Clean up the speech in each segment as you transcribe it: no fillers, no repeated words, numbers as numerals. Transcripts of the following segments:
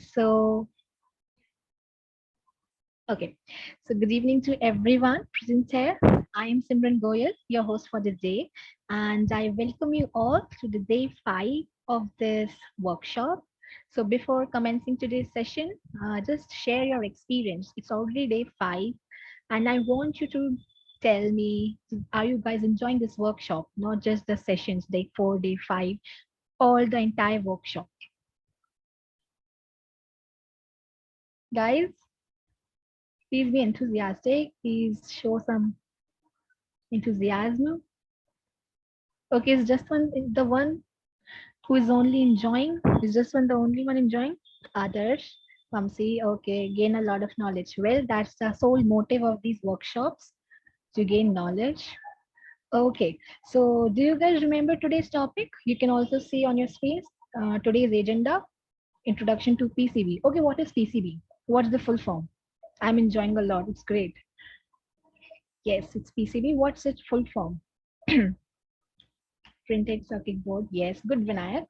So, okay. So, good evening to everyone present here. I am Simran Goyal, your host for the day, and I welcome you all to the day 5 of this workshop. So, before commencing today's session, just share your experience. It's already day 5, and I want you to tell me, are you guys enjoying this workshop? Not just the sessions, day 4, day 5, all the entire workshop. Guys, please be enthusiastic. Please show some enthusiasm. Okay, is just one the one who is only enjoying? Is just one the only one enjoying? Others, Vamsi, okay, gain a lot of knowledge. Well, that's the sole motive of these workshops to gain knowledge. Okay, so do you guys remember today's topic? You can also see on your screens today's agenda, introduction to PCB. Okay, what is PCB? What's the full form? I'm enjoying a lot. It's great. Yes, it's PCB. What's its full form? Printed circuit board. Yes, good Vinayak.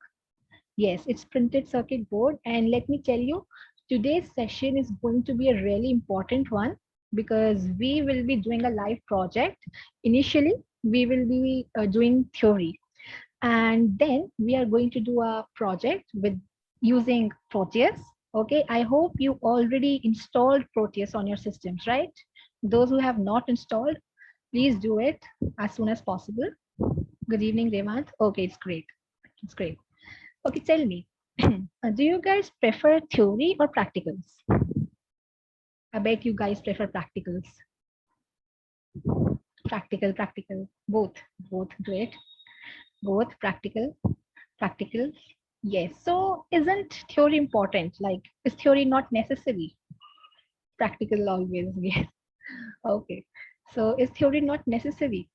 Yes, it's printed circuit board. And let me tell you, today's session is going to be a really important one because we will be doing a live project. Initially, we will be doing theory, and then we are going to do a project with using Proteus. Okay, I hope you already installed Proteus on your systems, right? Those who have not installed, please do it as soon as possible. Good evening, Revant. Okay, it's great. It's great. Okay, tell me, do you guys prefer theory or practicals? I bet you guys prefer practicals. Practical, both, great. Both practical. Yes. So isn't theory important? Like, is theory not necessary? Practical always, yes. Okay. So is theory not necessary?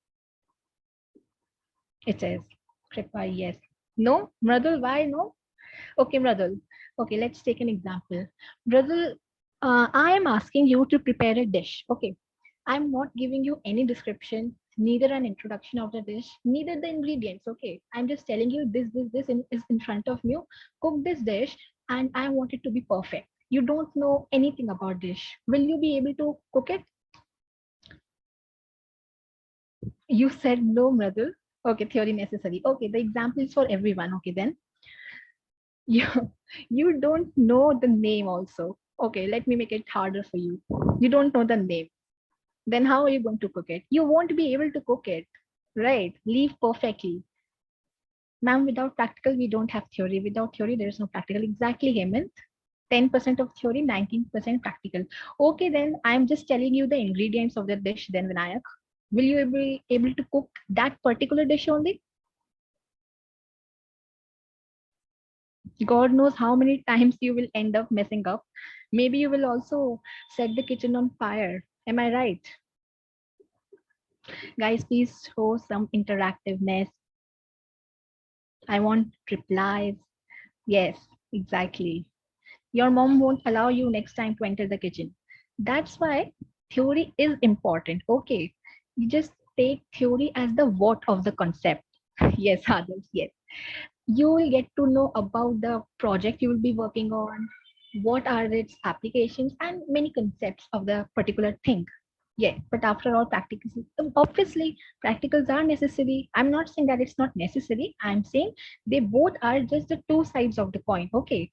It is. Kripa, yes. No? Mradul, why no? Okay, Mradul. Okay, let's take an example. Mradul, I am asking you to prepare a dish. Okay, I'm not giving you any description, neither an introduction of the dish, neither the ingredients. Okay, I'm just telling you this is in front of you. Cook this dish, and I want it to be perfect. You don't know anything about dish. Will you be able to cook it? You said no, Mradul. Okay, theory necessary. Okay, the example is for everyone. Okay, then you you don't know the name also. Okay, let me make it harder for you. You don't know the name. Then how are you going to cook it? You won't be able to cook it, right? Leave perfectly. Ma'am, without practical, we don't have theory. Without theory, there is no practical. Exactly, Hemant. 10% of theory, 19% practical. Okay, then I'm just telling you the ingredients of the dish, then Vinayak. Will you be able to cook that particular dish only? God knows how many times you will end up messing up. Maybe you will also set the kitchen on fire. Am I right? Guys, please show some interactiveness. I want replies. Yes, exactly. Your mom won't allow you next time to enter the kitchen. That's why theory is important. Okay. You just take theory as the what of the concept. Yes, others, yes. You will get to know about the project you will be working on, what are its applications, and many concepts of the particular thing. Yeah, but after all, practicals, obviously, practicals are necessary. I'm not saying that it's not necessary. I'm saying they both are just the two sides of the coin. Okay,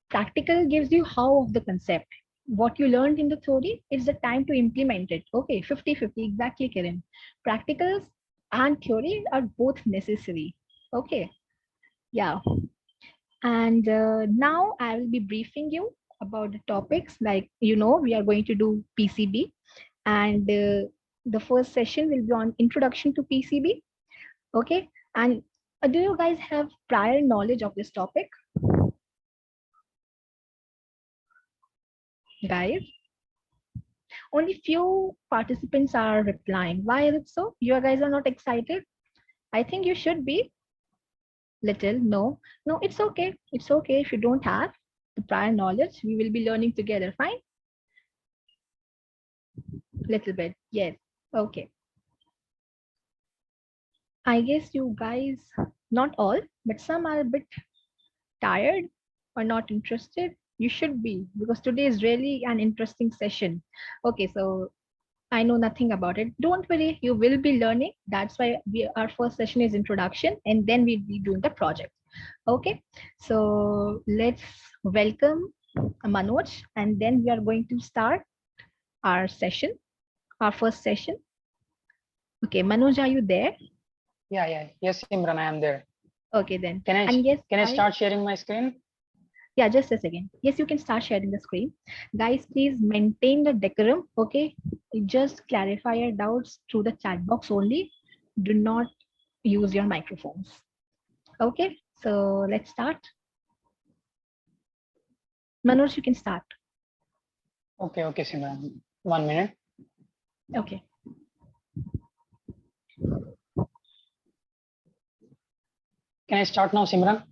practical gives you how of the concept. What you learned in the theory, it's the time to implement it. Okay, 50-50, exactly, Kiran. Practicals and theory are both necessary. Okay, yeah. And now I will be briefing you about the topics. Like, we are going to do PCB, and the first session will be on introduction to PCB. Okay, and do you guys have prior knowledge of this topic, guys? Only few participants are replying. Why is it so? You guys are not excited? I think you should be. Little. No, no, it's okay. It's okay if you don't have the prior knowledge. We will be learning together. Fine. Little bit. Yes. Okay. I guess you guys, not all, but some are a bit tired or not interested. You should be, because today is really an interesting session. Okay, so I know nothing about it. Don't worry, you will be learning. That's why our first session is introduction, and then we'll be doing the project. Okay, so let's welcome Manoj, and then we are going to start our session, our first session. Okay, Manoj, are you there? Yeah. Yes, Imran, I am there. Okay, then. Can I And yes, can I start sharing my screen? yeah, just a second. Yes, you can start sharing the screen. Guys, please maintain the decorum. Okay, just clarify your doubts through the chat box only. Do not use your microphones. Okay, so let's start. Manoj, you can start. Okay, Simran. 1 minute. Okay. Can I start now, Simran?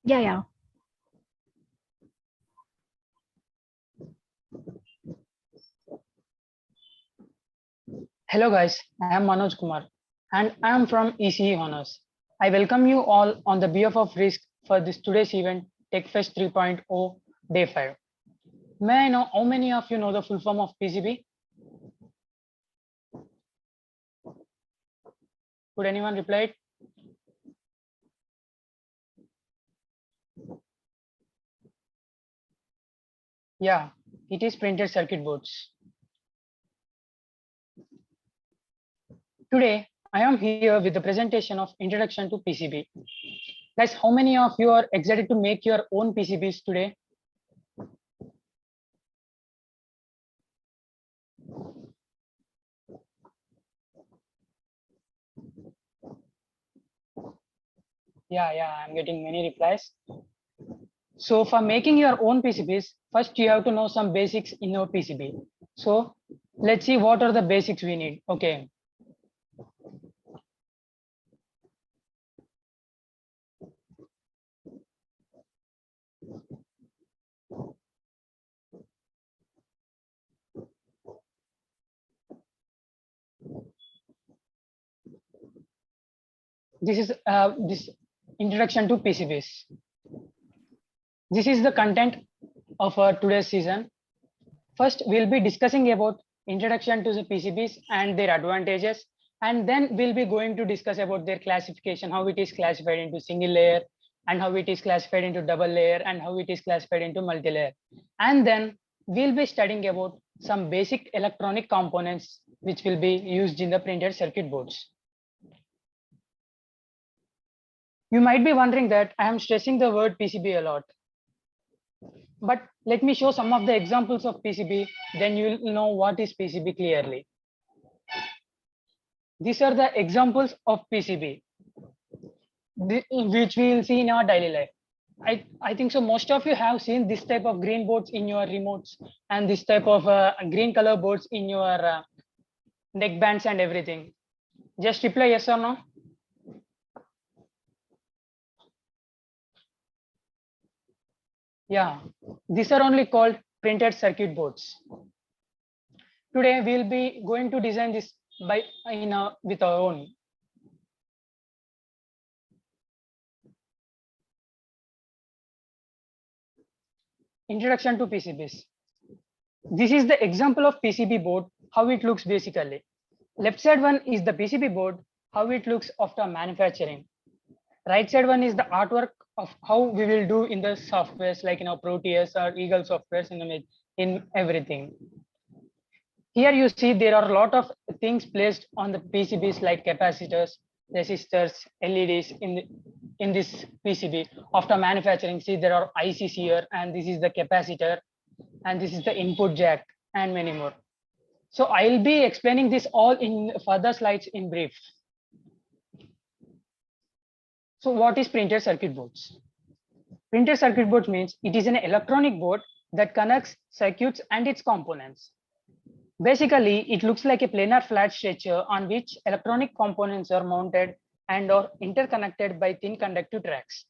Yeah, yeah. Hello guys, I am Manoj Kumar and I am from ECE Honors. I welcome you all on the behalf of RISC for this today's event, TechFest 3.0 Day 5. May I know how many of you know the full form of PCB? Could anyone reply it? Yeah, it is printed circuit boards. Today, I am here with the presentation of Introduction to PCB. Guys, how many of you are excited to make your own PCBs today? Yeah, I'm getting many replies. So for making your own PCBs, first you have to know some basics in your PCB. So let's see what are the basics we need. Okay. This is this introduction to PCBs. This is the content of our today's season. First, we'll be discussing about introduction to the PCBs and their advantages, and then we'll be going to discuss about their classification, how it is classified into single layer, and how it is classified into double layer, and how it is classified into multi-layer. And then we'll be studying about some basic electronic components which will be used in the printed circuit boards. You might be wondering that I am stressing the word PCB a lot. But let me show some of the examples of PCB, then you'll know what is PCB clearly. These are the examples of PCB, which we will see in our daily life. I think so most of you have seen this type of green boards in your remotes and this type of green color boards in your neck bands and everything. Just reply yes or no. Yeah, these are only called printed circuit boards. Today we'll be going to design this with our own. Introduction to PCBs. This is the example of PCB board, how it looks basically. Left side one is the PCB board, how it looks after manufacturing. Right side one is the artwork of how we will do in the softwares like Proteus or Eagle softwares in everything. Here you see there are a lot of things placed on the PCBs like capacitors, resistors, LEDs in this PCB. After manufacturing, see there are ICs here, and this is the capacitor, and this is the input jack, and many more. So I'll be explaining this all in further slides in brief. So what is printed circuit boards? Printed circuit board means it is an electronic board that connects circuits and its components. Basically, it looks like a planar flat structure on which electronic components are mounted and are interconnected by thin conductive tracks.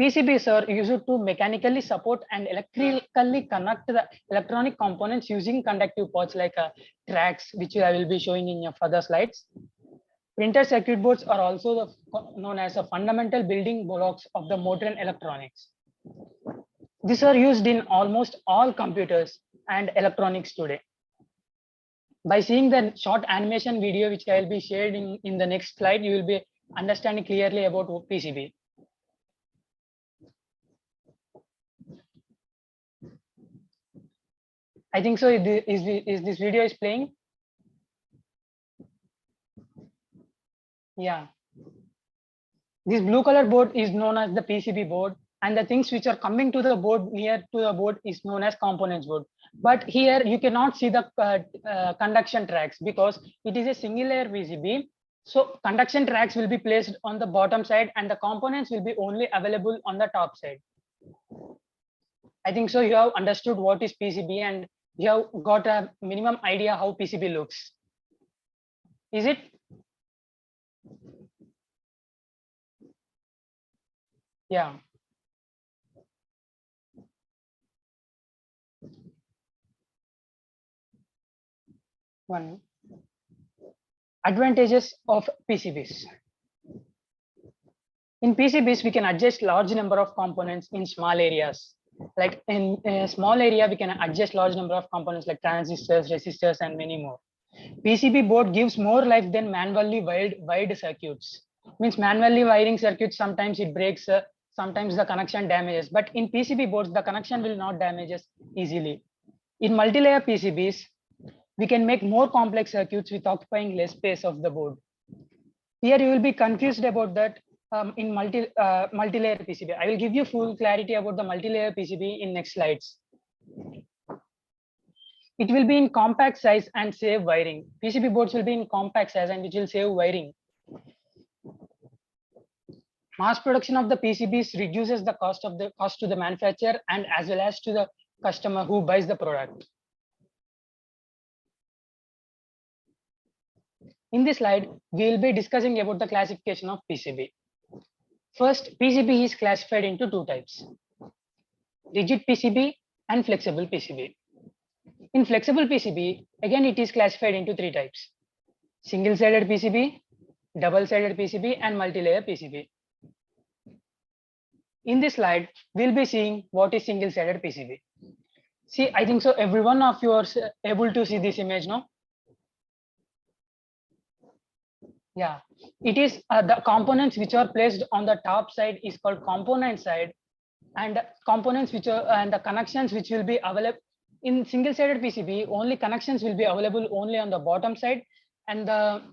PCBs are used to mechanically support and electrically connect the electronic components using conductive parts like tracks, which I will be showing in your further slides. Printed circuit boards are also known as a fundamental building blocks of the modern electronics. These are used in almost all computers and electronics today. By seeing the short animation video, which I will be shared in the next slide, you will be understanding clearly about PCB. I think so. Is this video is playing? Yeah. This blue color board is known as the PCB board, and the things which are coming to the board near to the board is known as components board. But here you cannot see the conduction tracks because it is a single layer PCB. So conduction tracks will be placed on the bottom side and the components will be only available on the top side. I think so. You have understood what is PCB and you have got a minimum idea how PCB looks. Is it? Yeah. One. Advantages of PCBs. In PCBs, we can adjust large number of components in small areas. Like in a small area, we can adjust large number of components like transistors, resistors, and many more. PCB board gives more life than manually wired circuits. Means manually wiring circuits, sometimes it breaks, sometimes the connection damages. But in PCB boards, the connection will not damages easily. In multi-layer PCBs, we can make more complex circuits with occupying less space of the board. Here you will be confused about that in multi-layer PCB. I will give you full clarity about the multi-layer PCB in next slides. It will be in compact size and save wiring. PCB boards will be in compact size and it will save wiring. Mass production of the PCBs reduces the cost to the manufacturer and as well as to the customer who buys the product. In this slide, we will be discussing about the classification of PCB. First, PCB is classified into two types: rigid PCB and flexible PCB. In flexible PCB, again it is classified into three types: single-sided PCB, double-sided PCB, and multi-layer PCB. In this slide, we'll be seeing what is single-sided PCB. See, I think so every one of you are able to see this image now. Yeah, it is the components which are placed on the top side is called component side, and components which are and the connections which will be available in single-sided PCB. Only connections will be available only on the bottom side, and the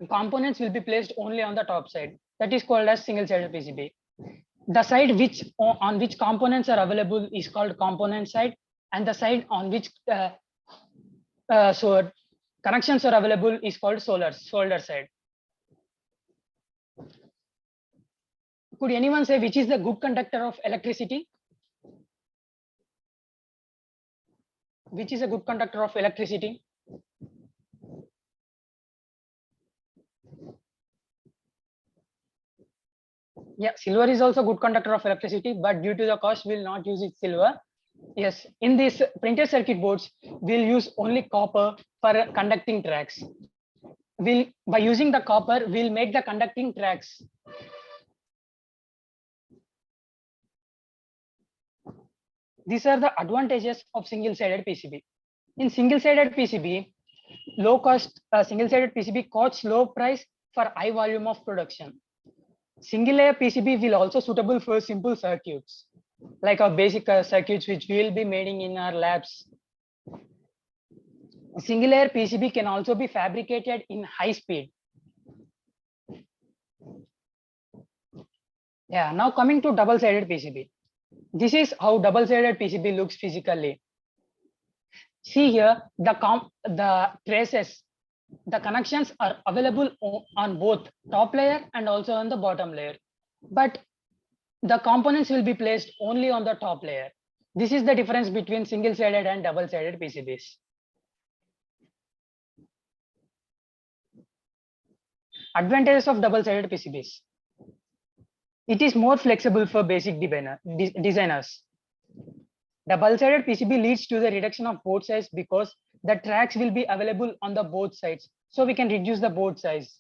components will be placed only on the top side. That is called as single-sided PCB. The side on which components are available is called component side, and the side on which so connections are available is called solder side. Could anyone say which is the good conductor of electricity? Which is a good conductor of electricity? Yeah, silver is also good conductor of electricity, but due to the cost, we'll not use it silver. Yes, in these printed circuit boards, we'll use only copper for conducting tracks. By using the copper, we'll make the conducting tracks. These are the advantages of single-sided PCB. In single-sided PCB, low cost single-sided PCB costs low price for high volume of production. Single-layer PCB will also suitable for simple circuits, like our basic circuits which we will be making in our labs. Single-layer PCB can also be fabricated in high speed. Yeah, now coming to double-sided PCB. This is how double-sided PCB looks physically. See here, the traces, the connections are available on both top layer and also on the bottom layer, but the components will be placed only on the top layer. This is the difference between single-sided and double-sided PCBs. Advantages of double-sided PCBs. It is more flexible for basic designers. Double-sided PCB leads to the reduction of board size because the tracks will be available on the both sides, so we can reduce the board size.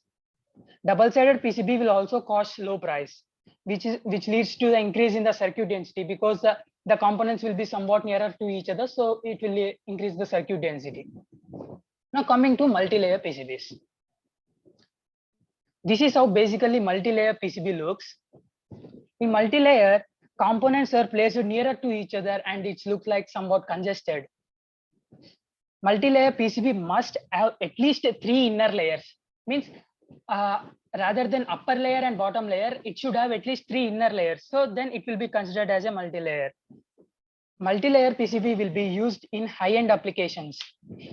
Double-sided PCB will also cost low price, which leads to the increase in the circuit density because the the components will be somewhat nearer to each other, so it will increase the circuit density. Now coming to multi-layer PCBs. This is how basically multi-layer PCB looks. In multi-layer, components are placed nearer to each other and it looks like somewhat congested. Multi-layer PCB must have at least 3 inner layers. Means rather than upper layer and bottom layer, it should have at least 3 inner layers. So then it will be considered as a multi-layer. Multi-layer PCB will be used in high-end applications.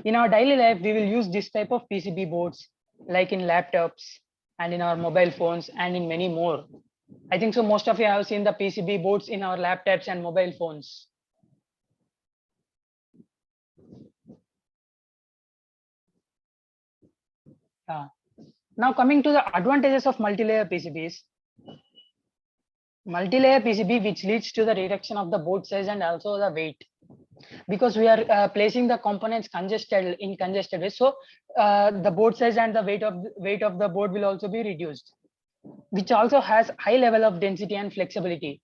In our daily life, we will use this type of PCB boards, like in laptops and in our mobile phones and in many more. I think so most of you have seen the PCB boards in our laptops and mobile phones. Now coming to the advantages of multi-layer PCBs. Multi-layer PCB which leads to the reduction of the board size and also the weight, because we are placing the components congested way, so the board size and the weight of the board will also be reduced, which also has high level of density and flexibility.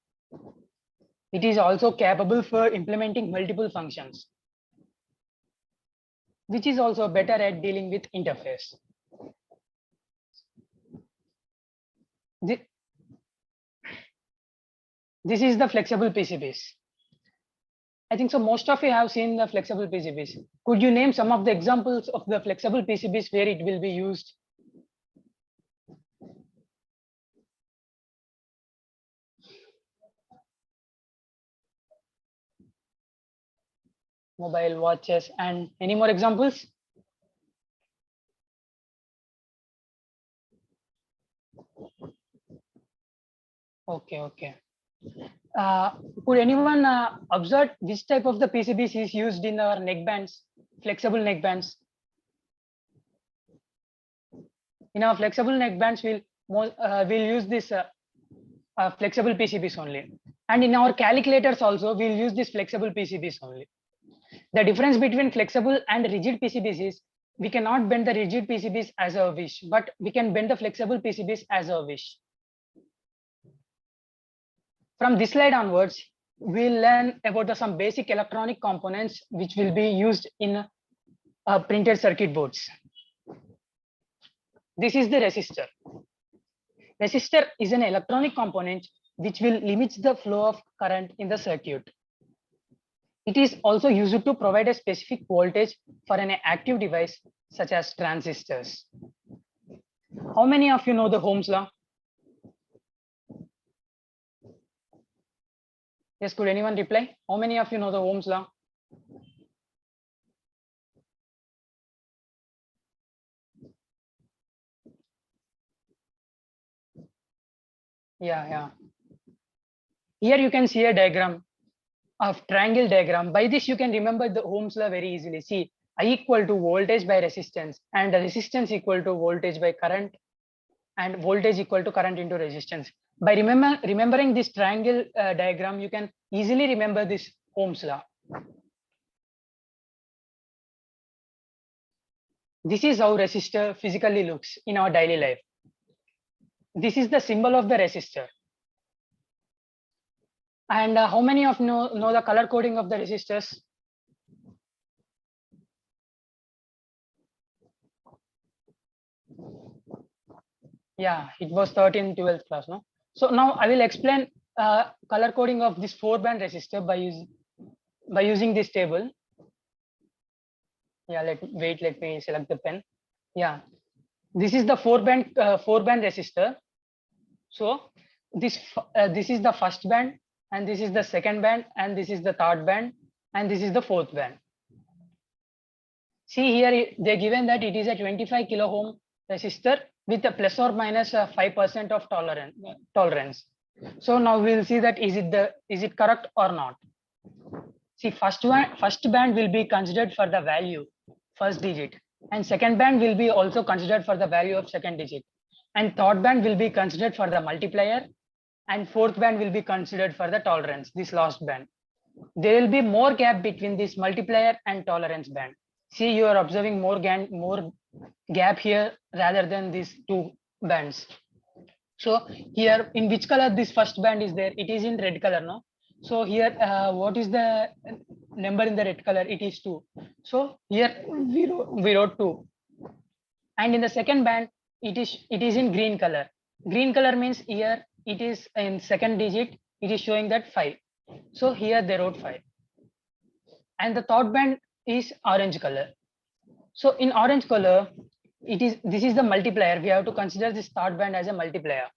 It is also capable for implementing multiple functions, which is also better at dealing with interface. This is the flexible PCBs. I think so most of you have seen the flexible PCBs. Could you name some of the examples of the flexible PCBs where it will be used? Mobile, watches, and any more examples? Okay. Could anyone observe which type of the PCBs is used in our neckbands, flexible neckbands? In our flexible neckbands, we'll use this flexible PCBs only. And in our calculators also, we'll use this flexible PCBs only. The difference between flexible and rigid PCBs is we cannot bend the rigid PCBs as our wish, but we can bend the flexible PCBs as our wish. From this slide onwards, we'll learn about some basic electronic components which will be used in printed circuit boards. This is the resistor. Resistor is an electronic component which will limit the flow of current in the circuit. It is also used to provide a specific voltage for an active device such as transistors. How many of you know the Ohm's law? Yes, could anyone reply? How many of you know the Ohm's law? Yeah. Here you can see a diagram of triangle diagram. By this you can remember the Ohm's law very easily. See, I equal to voltage by resistance, and the resistance equal to voltage by current, and voltage equal to current into resistance. By remembering this triangle diagram, you can easily remember this Ohm's law. This is how resistor physically looks in our daily life. This is the symbol of the resistor. And how many of you know the color coding of the resistors? Yeah, it was 13th, 12th class, no? So now I will explain color coding of this 4-band resistor by using this table. Yeah, let me select the pen. Yeah, this is the 4-band resistor. So this is the first band, and this is the second band, and this is the third band, and this is the fourth band. See here, they given that it is a 25 kilo ohm resistor with a plus or minus 5% of tolerance. So now we'll see that is it correct or not. See, first band will be considered for the value first digit, and second band will be also considered for the value of second digit, and third band will be considered for the multiplier, and fourth band will be considered for the tolerance, this last band. There will be more gap between this multiplier and tolerance band. See, you are observing more gap here rather than these two bands. So here, in which color this first band is there? It is in red color, no? So here, what is the number in the red color? It is 2. So here we wrote 2. And in the second band, it is in green color. Green color means here it is in second digit. It is showing that 5. So here they wrote 5. And the third band is orange color. So in orange color, this is the multiplier. We have to consider this third band as a multiplier.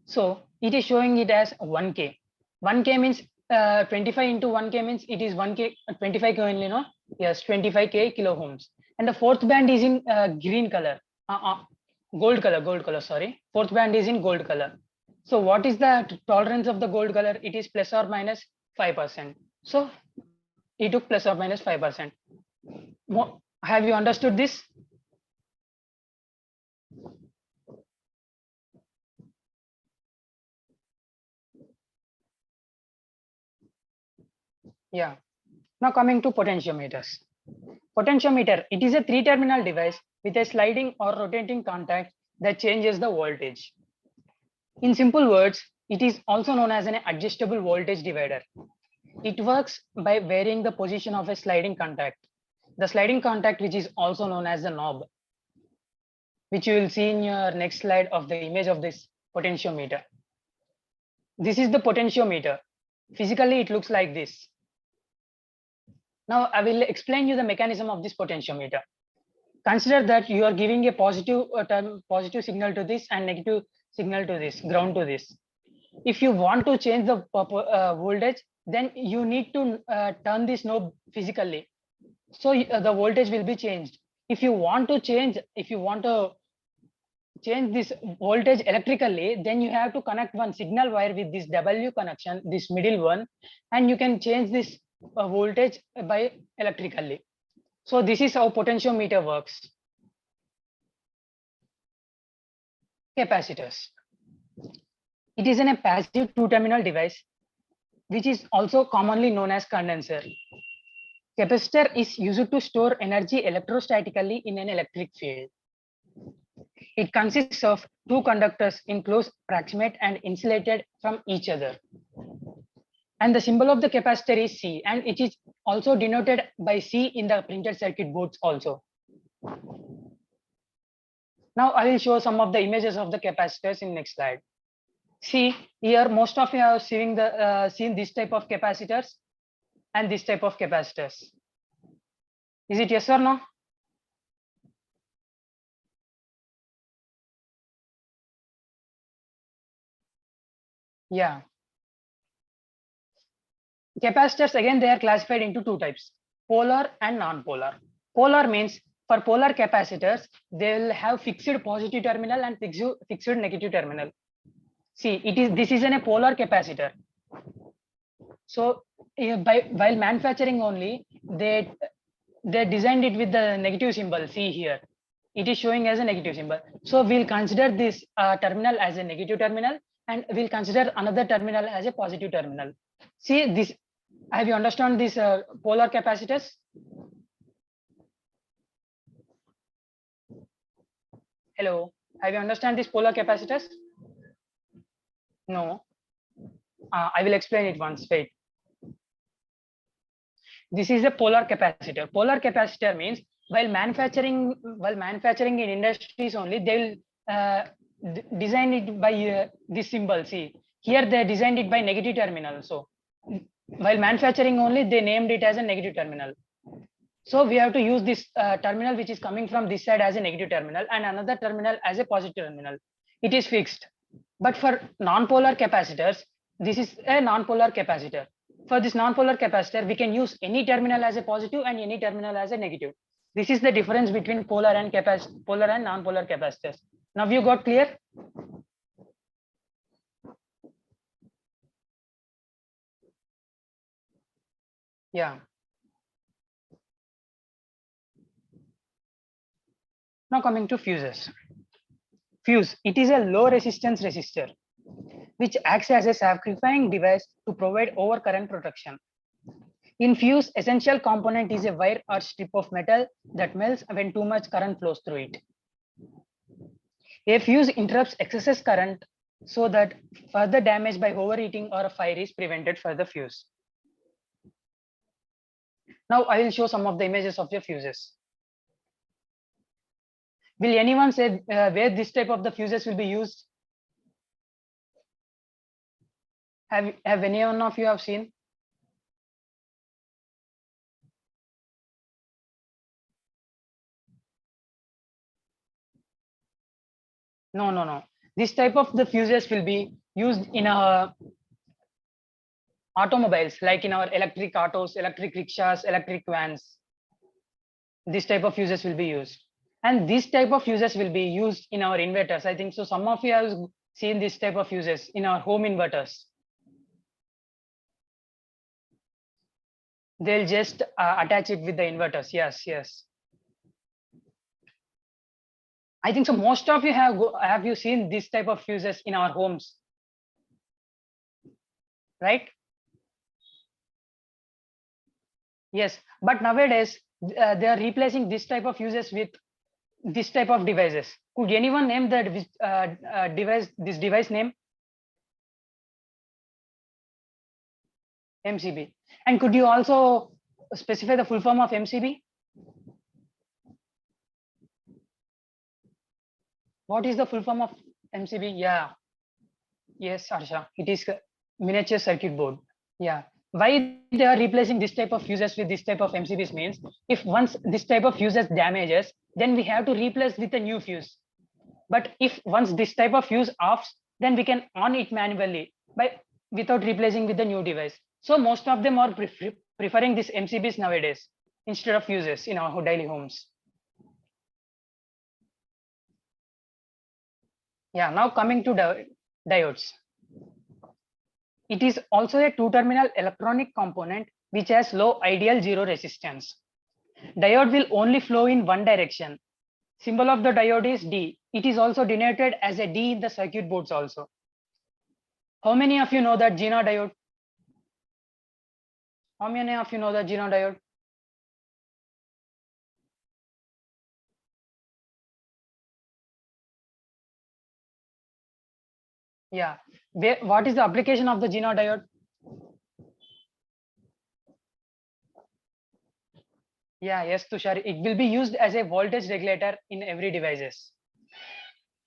So it is showing it as 1K. 1K means 25 into 1K means it is 1K, 25K only, no? Yes, 25K kilo ohms. And the fourth band is in green color, gold color, sorry. Fourth band is in gold color. So what is the tolerance of the gold color? It is plus or minus 5%. So it took plus or minus 5%. Have you understood this? Yeah. Now coming to potentiometers. Potentiometer, it is a 3-terminal device with a sliding or rotating contact that changes the voltage. In simple words, it is also known as an adjustable voltage divider. It works by varying the position of a sliding contact. The sliding contact, which is also known as the knob, which you will see in your next slide of the image of this potentiometer. This is the potentiometer. Physically, it looks like this. Now I will explain you the mechanism of this potentiometer. Consider that you are giving a positive signal to this and negative signal to this, ground to this. If you want to change the voltage, then you need to turn this knob physically. So the voltage will be changed. If you want to change this voltage electrically, then you have to connect one signal wire with this W connection, this middle one, and you can change this voltage by electrically. So this is how potentiometer works. Capacitors. It is a passive 2-terminal device, which is also commonly known as condenser. Capacitor is used to store energy electrostatically in an electric field. It consists of 2 conductors in close proximate and insulated from each other. And the symbol of the capacitor is C, and it is also denoted by C in the printed circuit boards also. Now I will show some of the images of the capacitors in next slide. See here, most of you have seen this type of capacitors and this type of capacitors. Is it yes or no? Yeah. Capacitors, again, they are classified into 2 types, polar and non-polar. Polar means for polar capacitors, they will have fixed positive terminal and fixed negative terminal. See, this is a polar capacitor. So while manufacturing only, they designed it with the negative symbol. See here, it is showing as a negative symbol. So we'll consider this terminal as a negative terminal, and we'll consider another terminal as a positive terminal. See this. Have you understand these polar capacitors? Hello. Have you understand these polar capacitors? No. I will explain it once. Wait. This is a polar capacitor. Polar capacitor means while manufacturing in industries only, they will design it by this symbol. See here, they designed it by negative terminal. So while manufacturing only, they named it as a negative terminal. So we have to use this terminal which is coming from this side as a negative terminal and another terminal as a positive terminal. It is fixed. But for non-polar capacitors, this is a non-polar capacitor. For this non-polar capacitor, we can use any terminal as a positive and any terminal as a negative. This is the difference between polar and non-polar capacitors. Now you got clear? Yeah. Now coming to fuses. Fuse, it is a low resistance resistor which acts as a sacrificing device to provide overcurrent protection. In fuse, essential component is a wire or strip of metal that melts when too much current flows through it. A fuse interrupts excess current so that further damage by overheating or a fire is prevented for the fuse. Now I will show some of the images of your fuses. Will anyone say where this type of the fuses will be used? Have any one of you have seen? No. This type of the fuses will be used in our automobiles, like in our electric autos, electric rickshaws, electric vans. This type of fuses will be used. And this type of fuses will be used in our inverters. I think so some of you have seen this type of fuses in our home inverters. They'll just attach it with the inverters. Yes. I think so most of you have you seen this type of fuses in our homes, right? Yes, but nowadays they are replacing this type of fuses with this type of devices. Could anyone name that device? This device name? MCB. And could you also specify the full form of MCB? What is the full form of MCB? Yeah. Yes, Arsha. It is miniature circuit board. Yeah. Why they are replacing this type of fuses with this type of MCBs means if once this type of fuses damages, then we have to replace with a new fuse. But if once this type of fuse offs, then we can on it manually without replacing with the new device. So most of them are preferring this MCBs nowadays instead of fuses in our daily homes. Yeah, now coming to diodes. It is also a two-terminal electronic component which has low ideal zero resistance. Diode will only flow in one direction. Symbol of the diode is D. It is also denoted as a D in the circuit boards also. How many of you know that Zener diode? How many of you know the Zener diode? Yeah. What is the application of the Zener diode? Yeah, yes, Tushar. It will be used as a voltage regulator in every devices.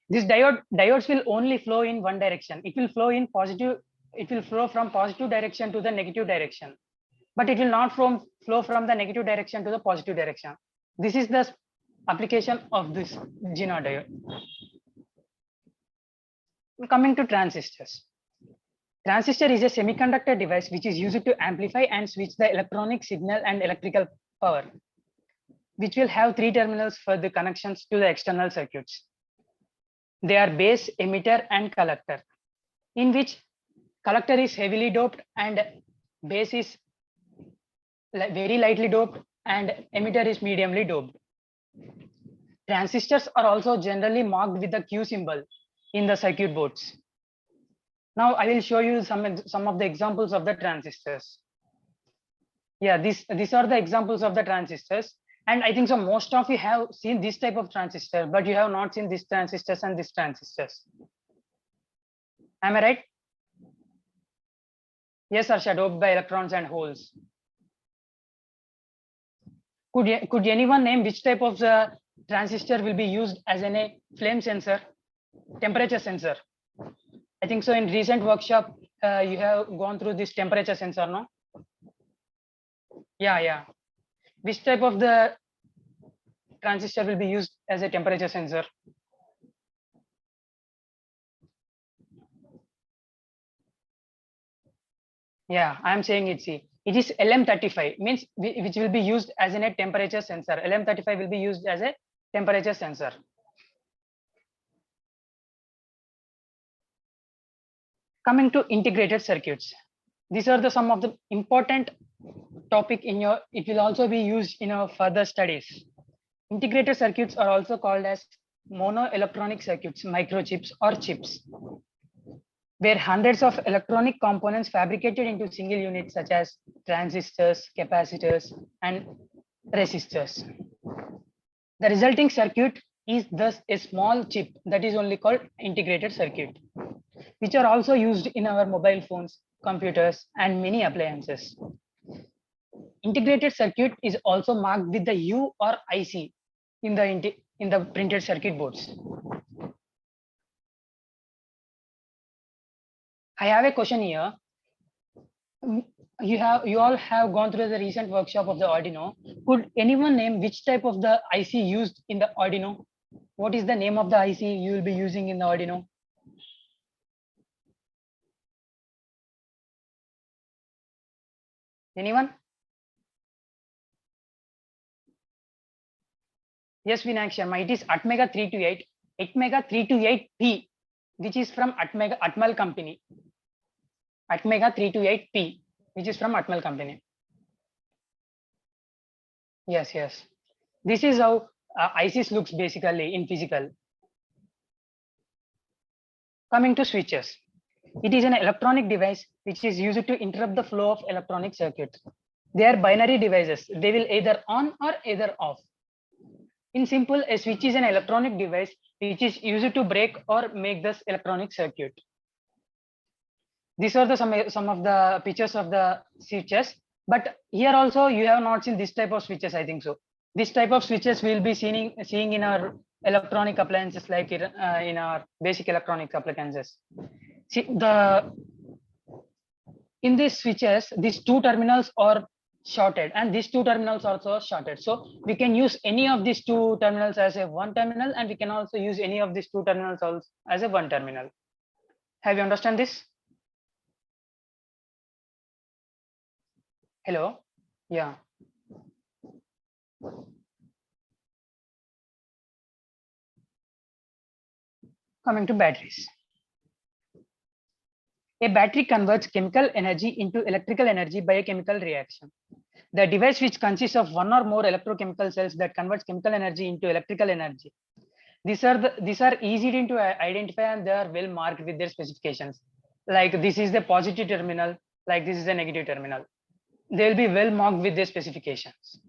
This diodes will only flow in one direction. It will flow in positive. It will flow from positive direction to the negative direction, but it will not flow from the negative direction to the positive direction. This is the application of this Zener diode. Coming to transistors. Transistor is a semiconductor device which is used to amplify and switch the electronic signal and electrical power, which will have three terminals for the connections to the external circuits. They are base, emitter, and collector, in which collector is heavily doped and base is very lightly doped and emitter is mediumly doped. Transistors are also generally marked with the Q symbol in the circuit boards. Now I will show you some of the examples of the transistors. Yeah, these are the examples of the transistors. And I think so most of you have seen this type of transistor, but you have not seen these transistors and these transistors. Am I right? Yes, Arsha, doped by electrons and holes. Could anyone name which type of the transistor will be used as a flame sensor, temperature sensor? I think so in recent workshop, you have gone through this temperature sensor, no? Yeah. Which type of the transistor will be used as a temperature sensor? Yeah, I'm saying it. See, it is LM35, means which will be used as a temperature sensor. LM35 will be used as a temperature sensor. Coming to integrated circuits, these are the some of the important topic in your. It will also be used in our further studies. Integrated circuits are also called as monoelectronic circuits, microchips, or chips, where hundreds of electronic components fabricated into single units such as transistors, capacitors, and resistors. The resulting circuit is thus a small chip that is only called integrated circuit. which are also used in our mobile phones, computers, and many appliances. Integrated circuit is also marked with the U or IC in the printed circuit boards. I have a question here. You all have gone through the recent workshop of the Arduino. Could anyone name which type of the IC used in the Arduino? What is the name of the IC you will be using in the Arduino? Anyone? Yes, Vinayak Sharma. It is Atmega 328, Atmega 328P, which is from Atmel company. Atmega 328P, which is from Atmel company. Yes, yes. This is how ICs looks basically in physical. Coming to switches. It is an electronic device which is used to interrupt the flow of electronic circuits. They are binary devices. They will either on or either off. In simple, a switch is an electronic device which is used to break or make this electronic circuit. These are the some of the pictures of the switches. But here also you have not seen this type of switches, I think so. This type of switches we'll be seeing in our electronic appliances, like in our basic electronics appliances. See, in these switches, these two terminals are shorted and these two terminals also shorted. So we can use any of these two terminals as a one terminal, and we can also use any of these two terminals also as a one terminal. Have you understand this? Hello? Yeah. Coming to batteries. A battery converts chemical energy into electrical energy by a chemical reaction. The device which consists of one or more electrochemical cells that converts chemical energy into electrical energy. These are easy to identify, and they are well marked with their specifications. Like this is the positive terminal, like this is a negative terminal. They'll be well marked with their specifications.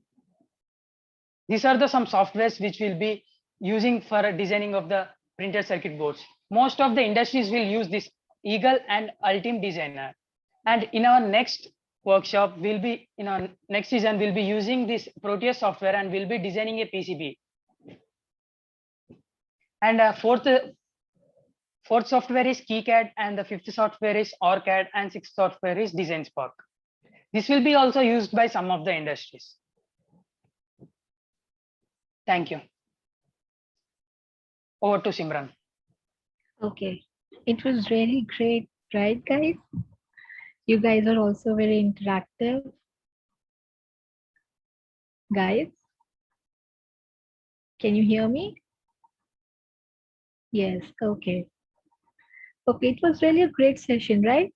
These are some softwares which will be using for designing of the printed circuit boards. Most of the industries will use this Eagle and Ultim Designer. And in our next workshop, in our next season, we'll be using this Proteus software and we'll be designing a PCB. And fourth software is KiCad, and the fifth software is OrCAD, and sixth software is DesignSpark. This will be also used by some of the industries. Thank you. Over to Simran. Okay, it was really great, right, guys? You guys are also very interactive. Guys, can you hear me? Yes, okay. Okay, it was really a great session, right?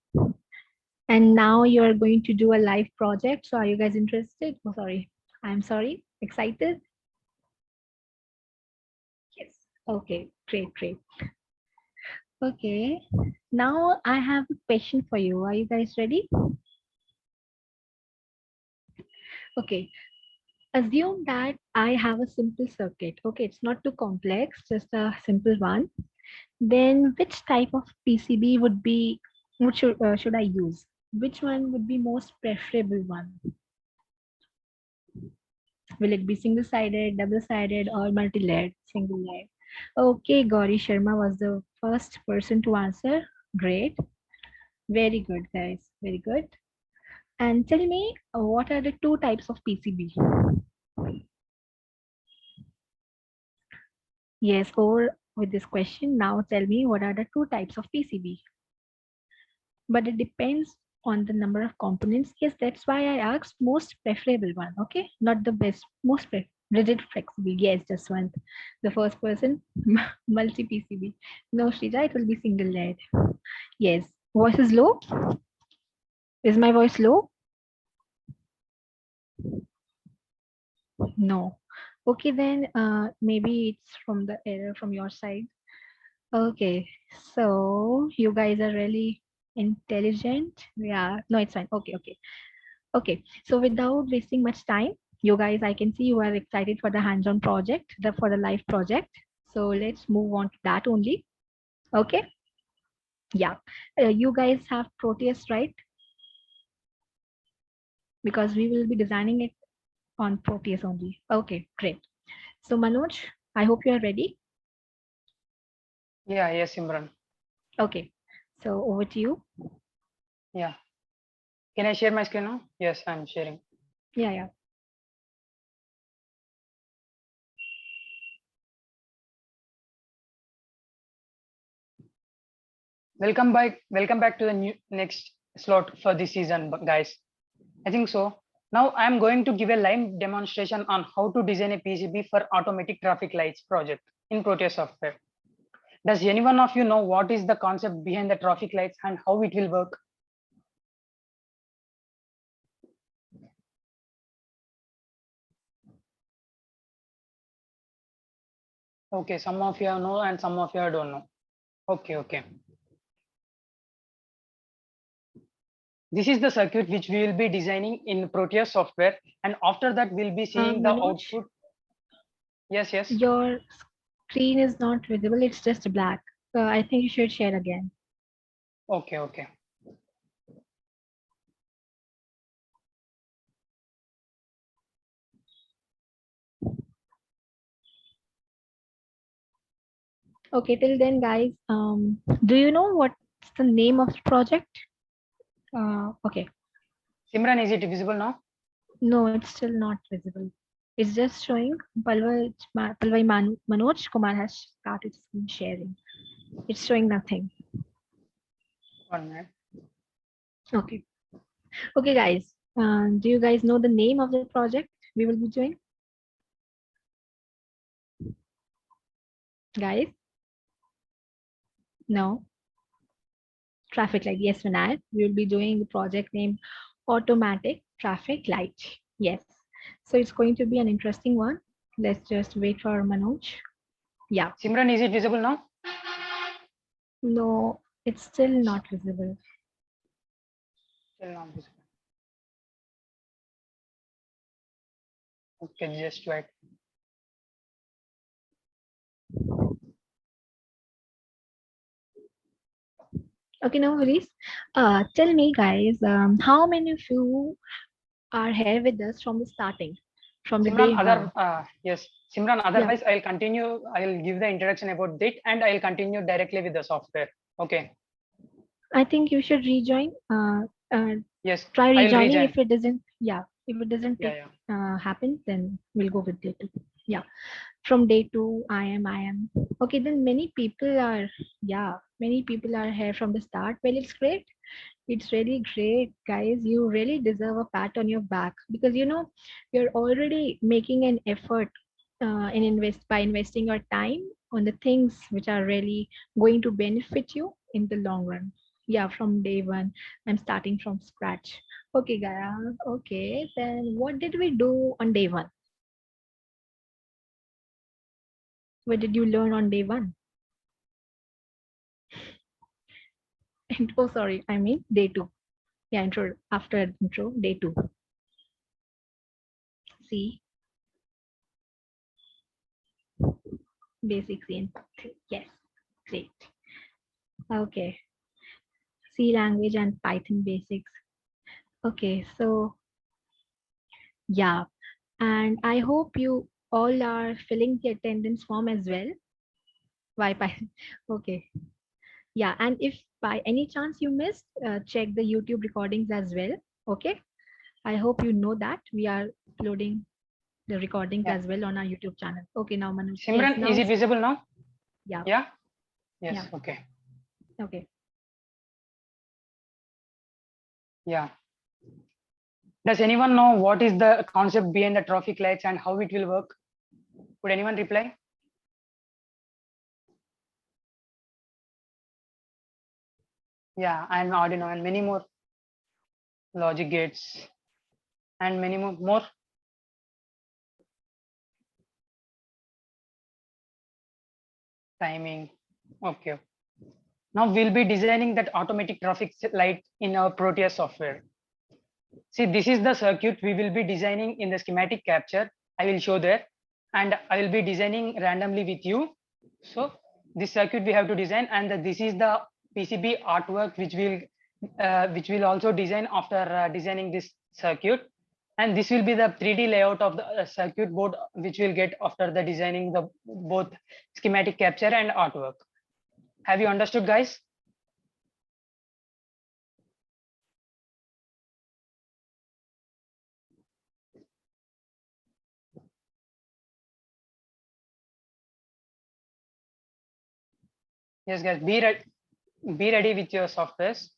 And now you are going to do a live project. So are you guys interested? Oh, sorry. I'm sorry. Excited? Yes. Okay, great, great. Okay, now I have a question for you. Are you guys ready? Okay, assume that I have a simple circuit. Okay, it's not too complex, just a simple one. Then which type of PCB would be, what should I use? Which one would be most preferable one? Will it be single-sided, double-sided, or multi-layered, single-layered? Okay, Gauri Sharma was the first person to answer. Great. Very good, guys. Very good. And tell me, what are the two types of PCB? Yes, over with this question. Now tell me, what are the two types of PCB? But it depends on the number of components. Yes, that's why I asked most preferable one. Okay, not the best, most rigid flexible. Yes, just one. The first person, multi PCB. No, Shrija, it will be single layered. Yes. Voice is low. Is my voice low? No. Okay, then maybe it's from the error from your side. Okay, so you guys are really intelligent. Yeah, no, it's fine. Okay, okay. Okay, so without wasting much time, you guys, I can see you are excited for the hands-on project, for the live project. So let's move on to that only. Okay. Yeah. You guys have Proteus, right? Because we will be designing it on Proteus only. Okay, great. So Manoj, I hope you are ready. Yeah, yes, Simran. Okay. So over to you. Yeah. Can I share my screen now? Yes, I'm sharing. Yeah, yeah. Welcome back to the new next slot for this season, guys. I think so. Now I'm going to give a live demonstration on how to design a PCB for automatic traffic lights project in Proteus software. Does anyone of you know what is the concept behind the traffic lights and how it will work? Okay, some of you know and some of you don't know. Okay. This is the circuit which we will be designing in Proteus software, and after that we'll be seeing the Manoj, output. Yes. your screen is not visible. It's just black. I think you should share again. Okay. Okay, till then, guys, do you know what's the name of the project? Okay. Simran, is it visible now? No, it's still not visible. It's just showing Manoj Kumar has started screen sharing. It's showing nothing. 1 minute. Okay. Okay, guys. Do you guys know the name of the project we will be doing? Guys? No. Traffic light. Yes, Vinayak. We will be doing the project name Automatic Traffic Light. Yes. So it's going to be an interesting one. Let's just wait for Manoj. Yeah. Simran, is it visible now? No, it's still not visible. Still not visible. Okay, just wait. Okay, no worries. Tell me, guys, how many of you are here with us from the starting, from the Simran, day one? yes. Simran, Yeah, otherwise I'll continue. I'll give the introduction about that and I'll continue directly with the software. Okay. I think you should rejoin. Yes, Try I'll rejoining. rejoin. If it doesn't, yeah, if it doesn't take Yeah. happen, then we'll go with day two. Yeah, from day two, I am. Okay, then many people are, yeah, many people are here from the start. Well, it's great. It's really great, guys. You really deserve a pat on your back because you're already making an effort in invest by investing your time on the things which are really going to benefit you in the long run. Yeah, from day one, I'm starting from scratch. Okay, Gaya. Okay, then what did we do on day one? What did you learn on day one? And oh, sorry, I mean day two. Yeah, intro after intro, day two. See, basics in. Yes, great. Okay, C language and Python basics. Okay, so yeah, and I hope you all are filling the attendance form as well. Why Python? Okay, yeah, and if by any chance you missed, check the YouTube recordings as well. Okay, I hope you know that we are uploading the recordings Yeah. as well on our YouTube channel. Okay, now Manoj. Yes, Simran, now is it it's visible now? yeah, Yeah. Yes. yeah. Okay. Okay. Yeah. Does anyone know what is the concept behind the traffic lights and how it will work? Would anyone reply? Yeah, and Arduino and many more logic gates and many more. Timing. Okay. Now we'll be designing that automatic traffic light in our Proteus software. See, this is the circuit we will be designing in the schematic capture. I will show there, and I will be designing randomly with you. So this circuit we have to design, and this is the PCB artwork, which will also design after designing this circuit. And this will be the 3D layout of the circuit board, which we'll get after the designing the both schematic capture and artwork. Have you understood, guys? Yes, guys, be ready with your softwares.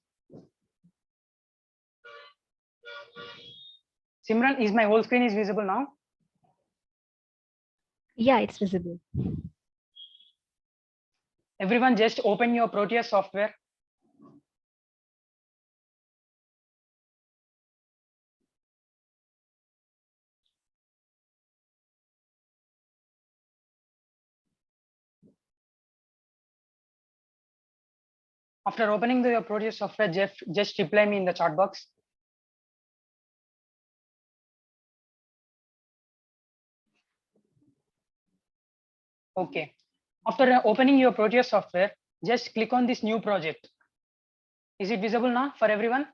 Simran, is my whole screen is visible now? Yeah, it's visible. Everyone just open your Proteus software. After opening your Proteus software, just reply me in the chat box. Okay. After opening your Proteus software, just click on this new project. Is it visible now for everyone?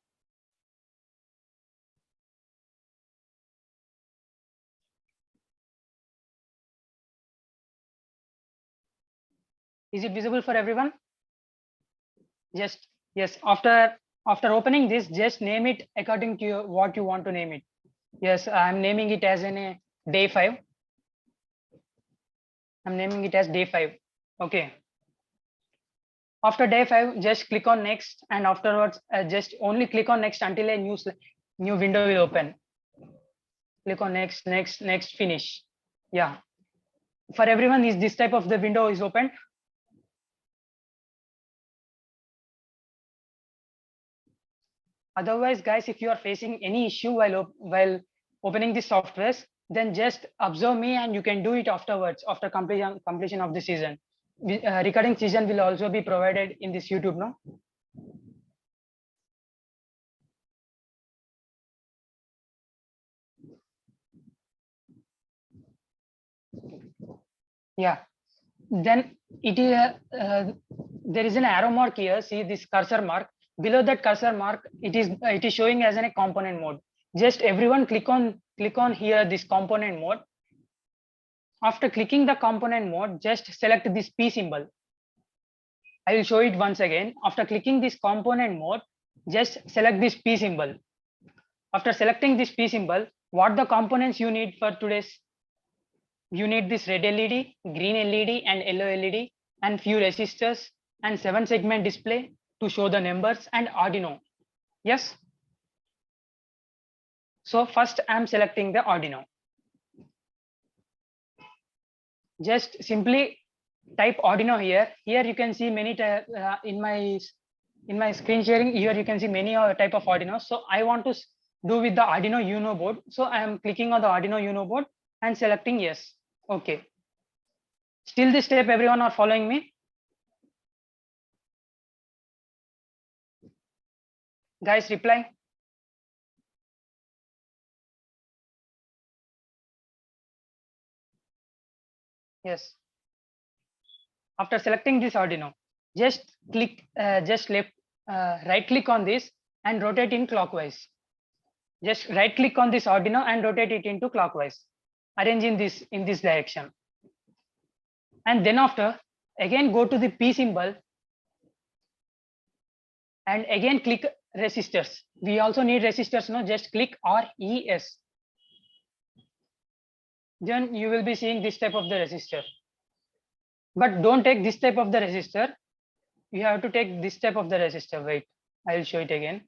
Is it visible for everyone? Just yes. After opening this, just name it according to what you want to name it. Yes, I'm naming it as a day 5. I'm naming it as day 5. Okay. After day 5, just click on next, and afterwards just only click on next until a new window will open. Click on next, next, finish. Yeah. For everyone, is this type of the window is open? Otherwise, guys, if you are facing any issue while opening the softwares, then just observe me and you can do it afterwards after completion of the season. Recording season will also be provided in this YouTube, no? Yeah. Then it is there is an arrow mark here. See this cursor mark. Below that cursor mark, it is showing as a component mode. Just everyone click on here this component mode. After clicking the component mode, just select this P symbol. I will show it once again. After clicking this component mode, just select this P symbol. After selecting this P symbol, what the components you need for today's? You need this red LED, green LED, and yellow LED, and few resistors and 7-segment display to show the numbers and Arduino. Yes. So first I'm selecting the Arduino. Just simply type Arduino here. Here you can see many in my screen sharing. Here you can see many type of Arduino. So I want to do with the Arduino Uno board. So I am clicking on the Arduino Uno board and selecting yes. Okay. Still this step, everyone are following me? Guys, reply. Yes. After selecting this Arduino, just click, right click on this and rotate in clockwise. Just right click on this Arduino and rotate it into clockwise. Arrange in this direction. And then after, again go to the P symbol and again click resistors. We also need resistors, no? Just click RES. Then you will be seeing this type of the resistor. But don't take this type of the resistor. You have to take this type of the resistor. Wait, I will show it again.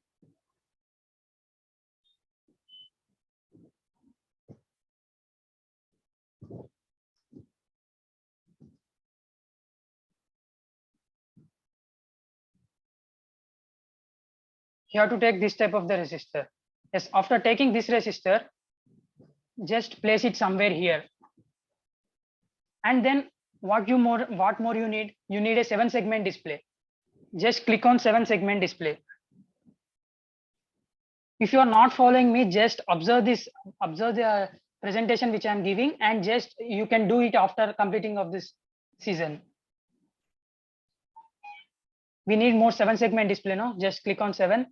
You have to take this type of the resistor. Yes, after taking this resistor, just place it somewhere here. And then what more you need? You need a 7-segment display. Just click on 7-segment display. If you are not following me, just observe the presentation which I am giving, and just you can do it after completing of this season. We need more 7-segment display, no? Just click on 7.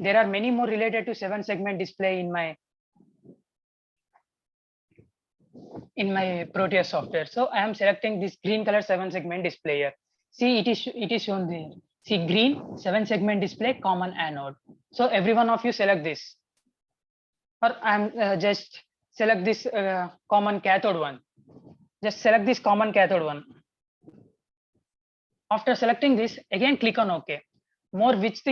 There are many more related to 7-segment display in my Proteus software. So I am selecting this green color 7-segment display here. See, it is shown there. See, green 7-segment display, common anode. So every one of you select this, or I'm just select this common cathode one. Just select this common cathode one. After selecting this, again click on OK. More which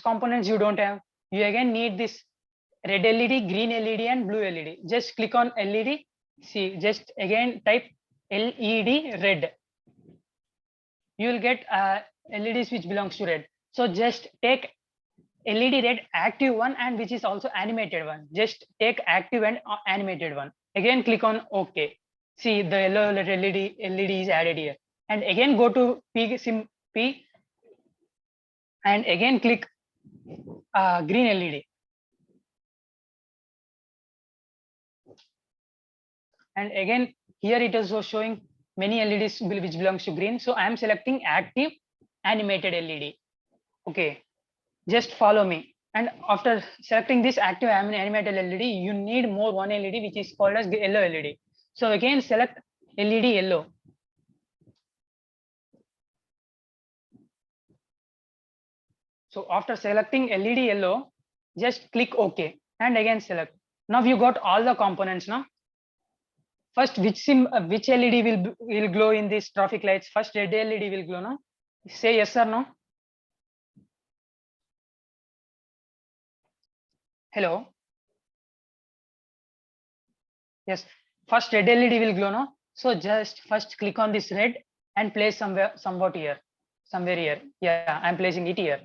components you don't have. You again need this red LED, green LED, and blue LED. Just click on LED. See, just again type LED red. You will get LEDs which belongs to red. So just take LED red active one and which is also animated one. Just take active and animated one. Again click on OK. See, the yellow LED is added here. And again go to P and again click green LED. And again here it is also showing many LEDs which belongs to green. So I am selecting active animated LED. Okay, just follow me. And after selecting this active animated LED, you need more one LED which is called as yellow LED. So again select LED yellow. So after selecting LED yellow, just click OK and again select. Now you got all the components now. First, which LED will glow in these traffic lights? First, red LED will glow, no? Say yes or no. Hello. Yes. First, red LED will glow, no? So just first click on this red and place somewhere here. Yeah, I'm placing it here.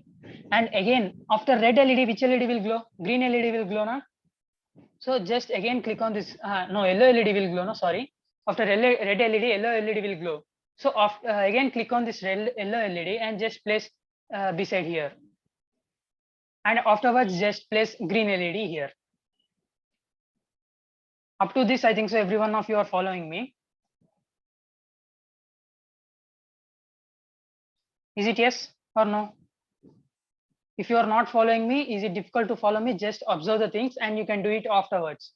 And again, after red LED, which LED will glow? Green LED will glow, no? So just again click on this. No, yellow LED will glow, no? Sorry. After red LED, yellow LED will glow. So again click on this yellow LED and just place beside here. And afterwards just place green LED here. Up to this, I think so every one of you are following me. Is it yes or no? If you are not following me, is it difficult to follow me? Just observe the things and you can do it afterwards,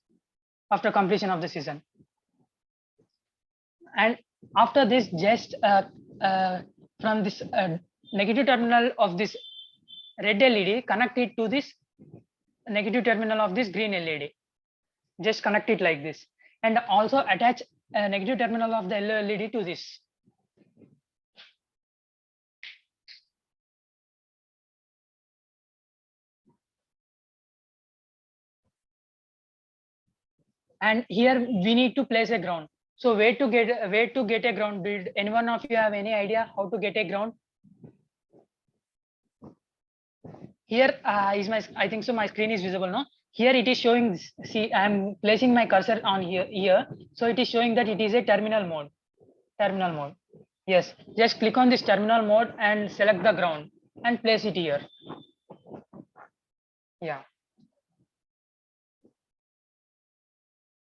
after completion of the season. And after this, just from this negative terminal of this red LED, connect it to this negative terminal of this green LED. Just connect it like this. And also attach a negative terminal of the yellow LED to this. And here we need to place a ground. So where to get a ground? Did anyone of you have any idea how to get a ground? Here is my, I think so my screen is visible now. Here it is showing, see, I'm placing my cursor on here. So it is showing that it is a terminal mode. Yes, just click on this terminal mode and select the ground and place it here. Yeah.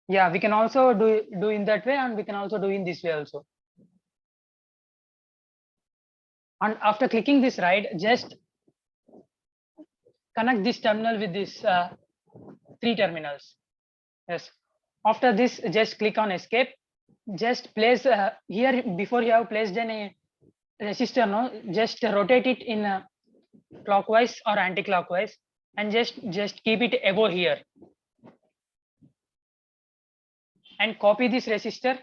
Yeah, we can also do in that way, and we can also do in this way also. And after clicking this right, just connect this terminal with this 3 terminals. Yes. After this, just click on escape. Just place here, before you have placed a resistor, no, just rotate it in clockwise or anti-clockwise, and just keep it above here. And copy this resistor.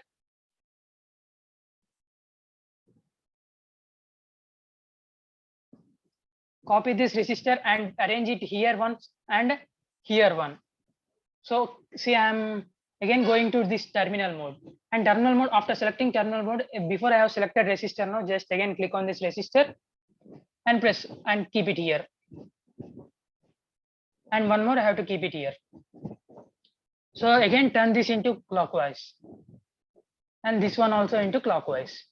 Copy this resistor and arrange it here once and here one. So see, I'm again going to this terminal mode. And terminal mode, after selecting terminal mode, before I have selected resistor, now just again click on this resistor and press and keep it here. And one more, I have to keep it here. So again, turn this into clockwise. And this one also into clockwise.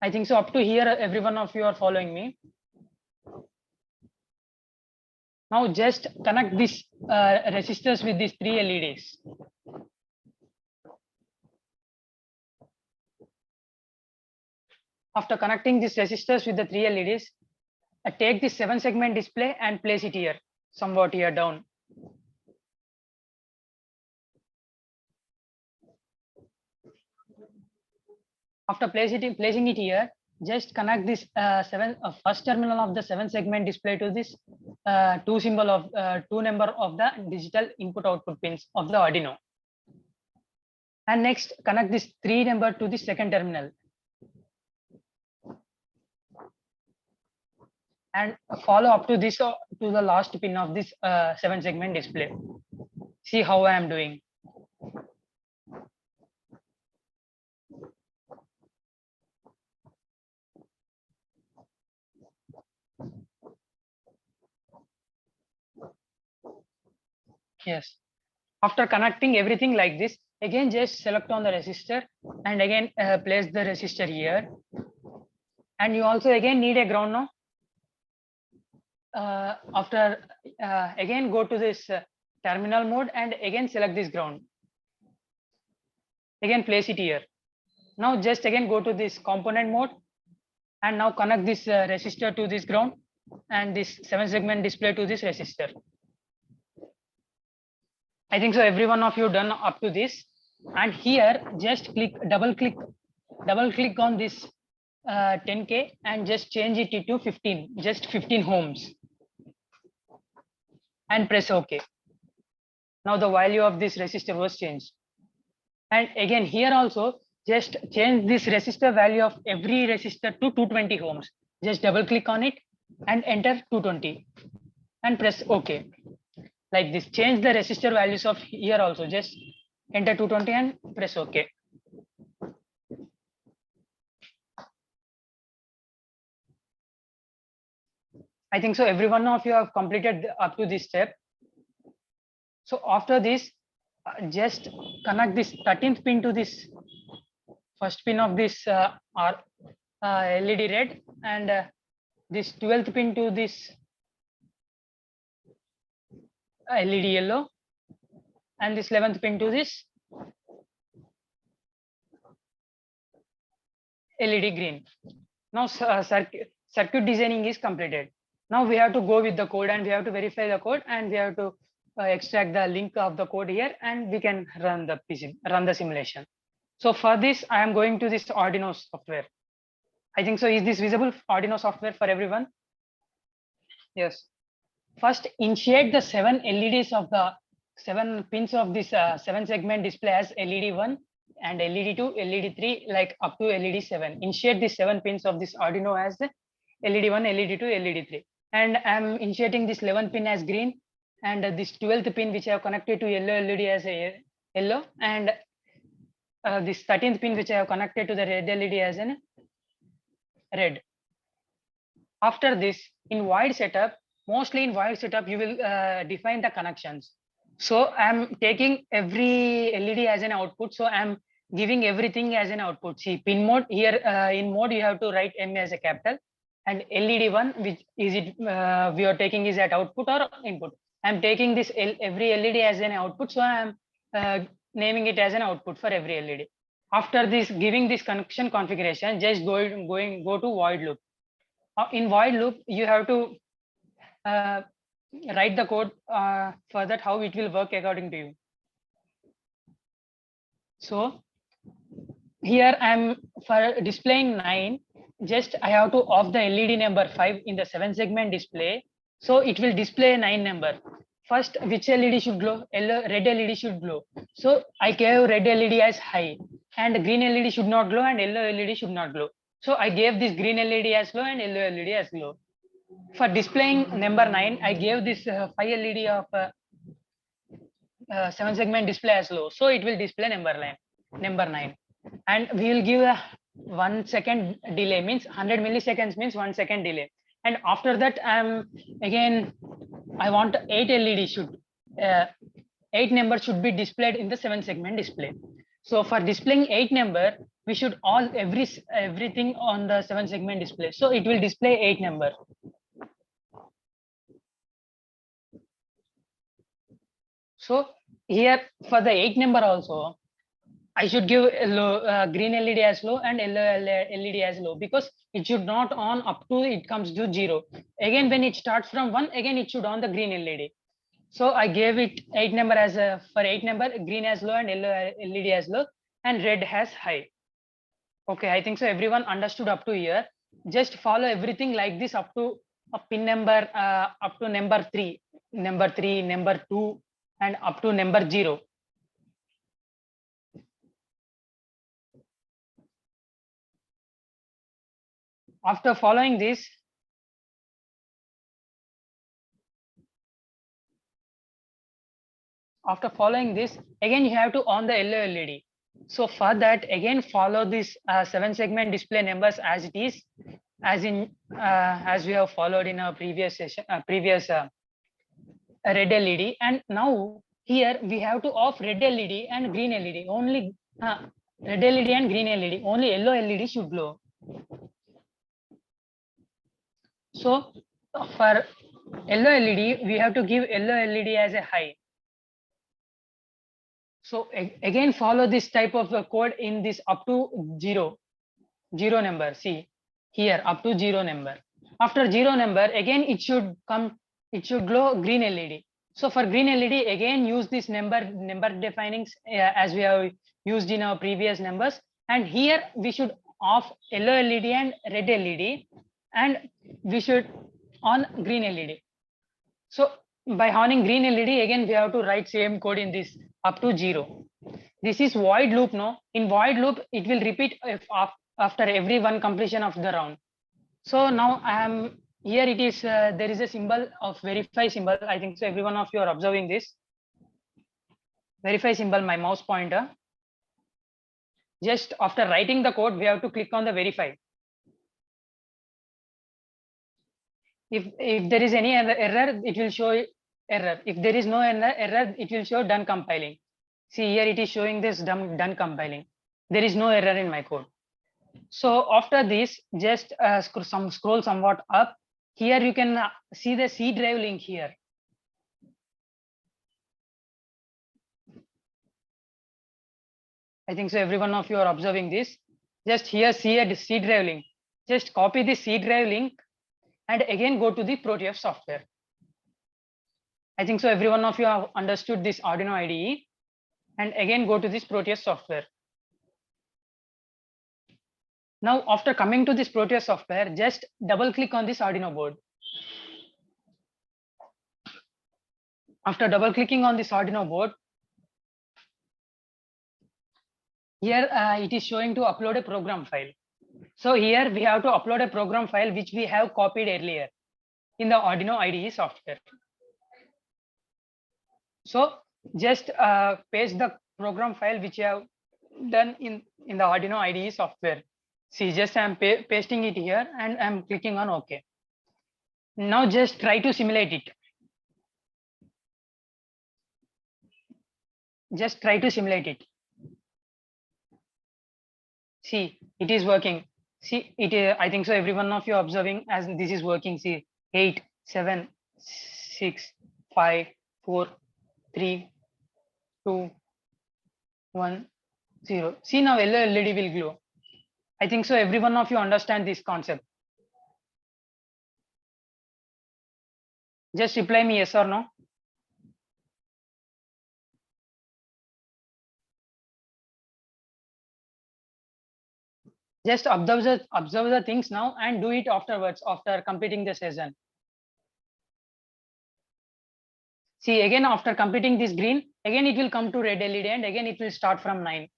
I think so up to here, every one of you are following me. Now just connect these resistors with these 3 LEDs. After connecting these resistors with the 3 LEDs, take this 7-segment display and place it here, somewhat here down. After placing it here, just connect this first terminal of the 7-segment display to this 2 number of the digital input output pins of the Arduino. And next connect this 3 number to the second terminal. And follow up to this to the last pin of this 7-segment display. See how I am doing. Yes. After connecting everything like this, again just select on the resistor and again place the resistor here. And you also again need a ground now. After again go to this terminal mode and again select this ground. Again place it here. Now just again go to this component mode and now connect this resistor to this ground and this 7-segment display to this resistor. I think so every one of you done up to this. And here just double click on this 10K and just change it to 15, just 15 ohms. And press OK. Now the value of this resistor was changed. And again here also just change this resistor value of every resistor to 220 ohms. Just double click on it and enter 220 and press OK. Like this, change the resistor values of here also, just enter 220 and press OK. I think so every one of you have completed up to this step. So after this, just connect this 13th pin to this first pin of this LED red and this 12th pin to this LED yellow and this 11th pin to this LED green. Now circuit designing is completed. Now we have to go with the code and we have to verify the code and we have to extract the link of the code here and we can run the simulation. So for this, I am going to this Arduino software. I think so. Is this visible, Arduino software for everyone? Yes. First, initiate the 7 LEDs of the 7 pins of this 7-segment display as LED 1 and LED 2, LED 3, like up to LED 7. Initiate the 7 pins of this Arduino as LED 1, LED 2, LED 3. And I'm initiating this 11 pin as green and this 12th pin which I have connected to yellow LED as a yellow and this 13th pin which I have connected to the red LED as an red. After this, in void setup, mostly in void setup, you will define the connections. So I'm taking every LED as an output. So I'm giving everything as an output. See, pin mode here in mode, you have to write M as a capital and LED 1, which is it we are taking is at output or input. I'm taking this every LED as an output. So I'm naming it as an output for every LED. After this, giving this connection configuration, just go to void loop. In void loop, you have to write the code for that how it will work according to you. So here I'm for displaying 9, just I have to off the LED number 5 in the 7-segment display. So it will display 9 number. First, which LED should glow? Red LED should glow. So I gave red LED as high and green LED should not glow and yellow LED should not glow. So I gave this green LED as low and yellow LED as glow. For displaying number 9, I gave this 5 LED of 7-segment display as low. So it will display number 9. And we will give a 1 second delay, means 100 milliseconds means 1 second delay. And after that, I want 8 LED should 8 number should be displayed in the 7-segment display. So for displaying 8 number, we should everything on the 7-segment display. So it will display 8 number. So here for the 8 number also, I should give green LED as low and yellow LED as low, because it should not on up to it comes to 0. Again, when it starts from 1, again it should on the green LED. So I gave it 8 number as a, for 8 number, green as low and yellow LED as low and red has high. Okay, I think so everyone understood up to here. Just follow everything like this up to a pin number, up to number 3, number 2 and up to number 0. After following this, again you have to on the yellow LED. So for that, again follow this 7 segment display numbers as it is, as we have followed in our previous session, red LED. And now here we have to off red LED and green LED. Only red LED and green LED. Only yellow LED should glow. So for yellow LED, we have to give yellow LED as a high. So again follow this type of code in this up to 0 number. See here up to 0 number. After 0 number, again it should glow green LED. So for green LED, again use this number defining as we have used in our previous numbers. And here we should off yellow LED and red LED, and we should on green LED. So by on green LED, again we have to write same code in this up to 0. This is void loop. No, in void loop it will repeat if after every one completion of the round. So now I am here. It is there is a symbol of verify symbol. I think so every one of you are observing this verify symbol, my mouse pointer. Just after writing the code, we have to click on the verify. If there is any error, it will show error. If there is no error, it will show done compiling. See here it is showing this done compiling. There is no error in my code. So after this, just scroll somewhat up. Here you can see the C drive link here. I think so every one of you are observing this. Just here see a C drive link. Just copy the C drive link and again go to the Proteus software. I think so every one of you have understood this Arduino IDE, and again go to this Proteus software. Now after coming to this Proteus software, just double click on this Arduino board. After double clicking on this Arduino board, here it is showing to upload a program file. So here we have to upload a program file which we have copied earlier in the Arduino IDE software. So just paste the program file which you have done in the Arduino IDE software. See, just I'm pasting it here and I'm clicking on OK. Now just try to simulate it. Just try to simulate it. See, it is working. See, it. I think so every one of you observing as this is working. See, 8, 7, 6, 5, 4, 3, 2, 1, 0. See, now yellow LED will glow. I think so every one of you understand this concept. Just reply me yes or no. Just observe the things now and do it afterwards after completing the session. See, again after completing this green, again it will come to red LED and again it will start from 9.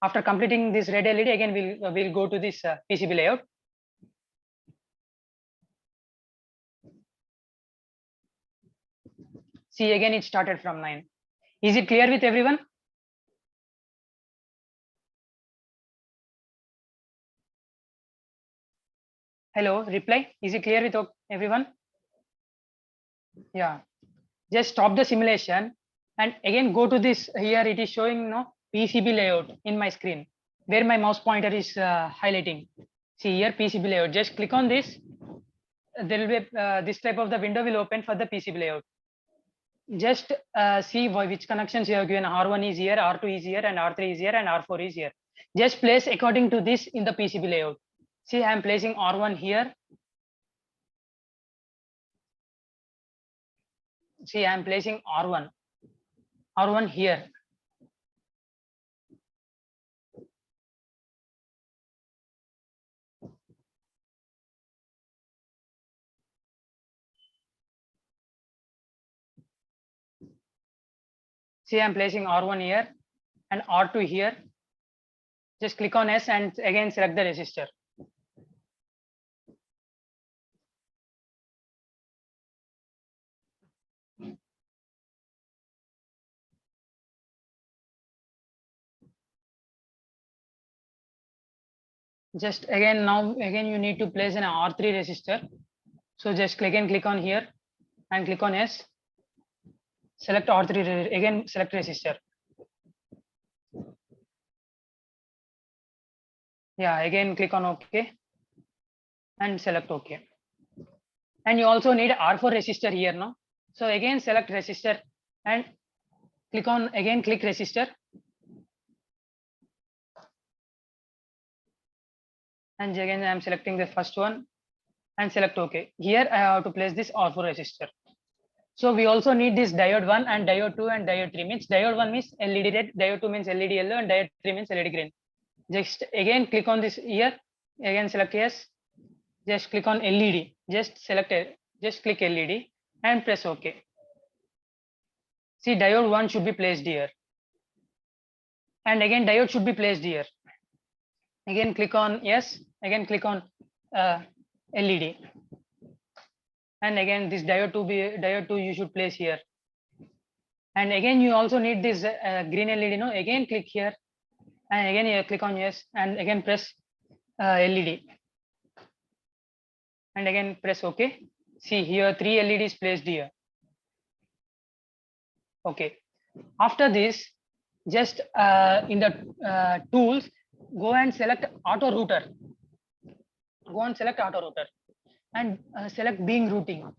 After completing this red LED, again we'll go to this PCB layout. See, again it started from 9. Is it clear with everyone? Hello, reply. Is it clear with everyone? Yeah. Just stop the simulation and again go to this. Here it is showing no PCB layout in my screen where my mouse pointer is highlighting. See here PCB layout. Just click on this. There will be this type of the window will open for the PCB layout. just see which connections you have given. R1 is here, R2 is here, and R3 is here, and R4 is here. Just place according to this in the PCB layout. See, I am placing R1 here. See, I am placing R1 here. See, I am placing R1 here and R2 here. Just click on S and again select the resistor. Just again, now again you need to place an R3 resistor. So just click on here and click on S. Select R3, again select resistor. Yeah, again click on OK and select OK. And you also need R4 resistor here now. So again select resistor and click resistor. And again I am selecting the first one and select OK. Here I have to place this R4 resistor. So we also need this diode 1 and diode 2 and diode 3. Means diode 1 means LED red, diode 2 means LED yellow, and diode 3 means LED green. Just again click on this here. Again select yes. Just click on LED. Just click LED and press OK. See, diode 1 should be placed here. And again diode should be placed here. Again click on yes. Again click on LED. And again this diode 2 you should place here. And again you also need this green LED. No, again click here. And again you click on yes. And again press LED. And again press OK. See, here 3 LEDs placed here. Okay. After this, just in the tools, go and select auto router. Go and select auto router and select being routing.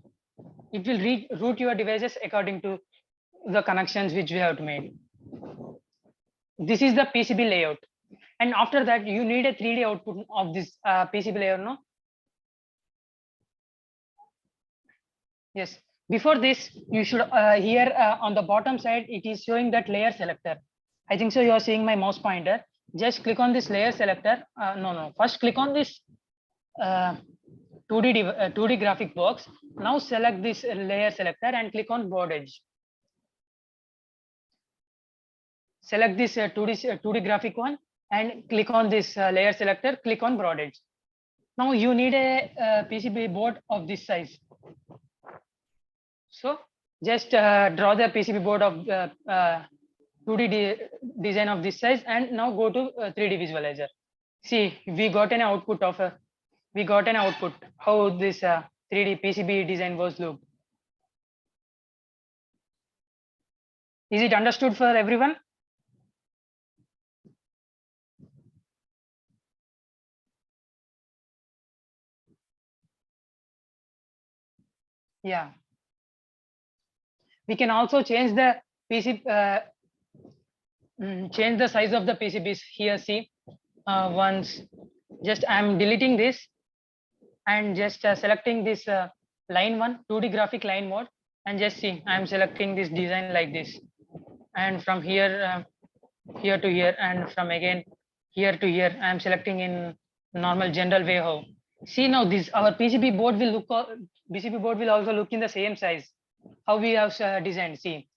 It will route your devices according to the connections which we have made. This is the PCB layout. And after that, you need a 3D output of this PCB layout, no? Yes. Before this, you should here on the bottom side, it is showing that layer selector. I think so. You are seeing my mouse pointer. Just click on this layer selector. No. First, click on this 2D graphic box. Now select this layer selector and click on board edge. Select this 2D graphic one and click on this layer selector. Click on broad edge. Now you need a PCB board of this size. So just draw the PCB board of 2D design of this size and now go to 3D visualizer. See, we got an output how this 3D PCB design was looked. Is it understood for everyone? Yeah. We can also change the PCB, change the size of the PCBs here. See, once just I'm deleting this and just selecting this line 1 2D graphic line mode and just see I'm selecting this design like this, and from here here to here, and from again here to here I'm selecting in normal general way. How see now this our PCB board will also look in the same size how we have designed. See,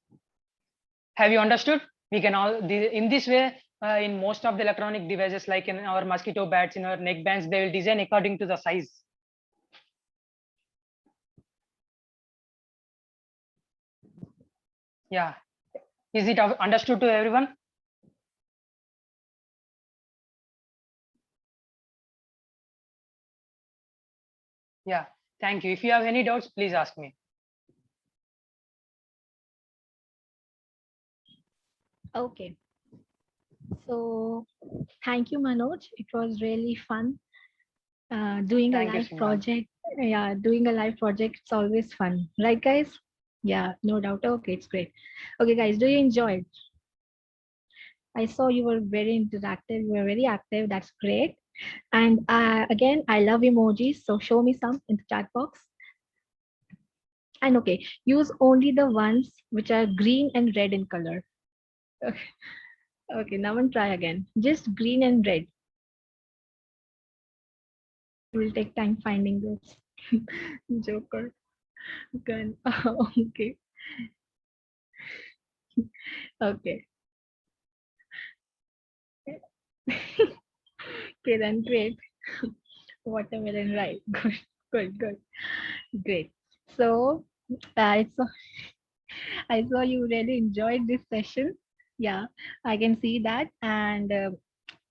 have you understood? We can in this way in most of the electronic devices, like in our mosquito bats, in our neck bands, they will design according to the size. Yeah, is it understood to everyone? Yeah, thank you. If you have any doubts, please ask me. Okay. So thank you, Manoj. It was really fun doing a live project. Yeah, doing a live project, it's always fun, right, guys? Yeah, no doubt. Okay, it's great. Okay, guys, do you enjoy it? I saw you were very interactive. You were very active. That's great. And again, I love emojis. So show me some in the chat box. And okay, use only the ones which are green and red in color. Okay, okay, now and try again. Just green and red. We'll take time finding this. Joker. Gun. Okay. Okay. Okay, then great. Watermelon, right. Good, good, good. Great. So, it's I saw you really enjoyed this session. Yeah, I can see that. And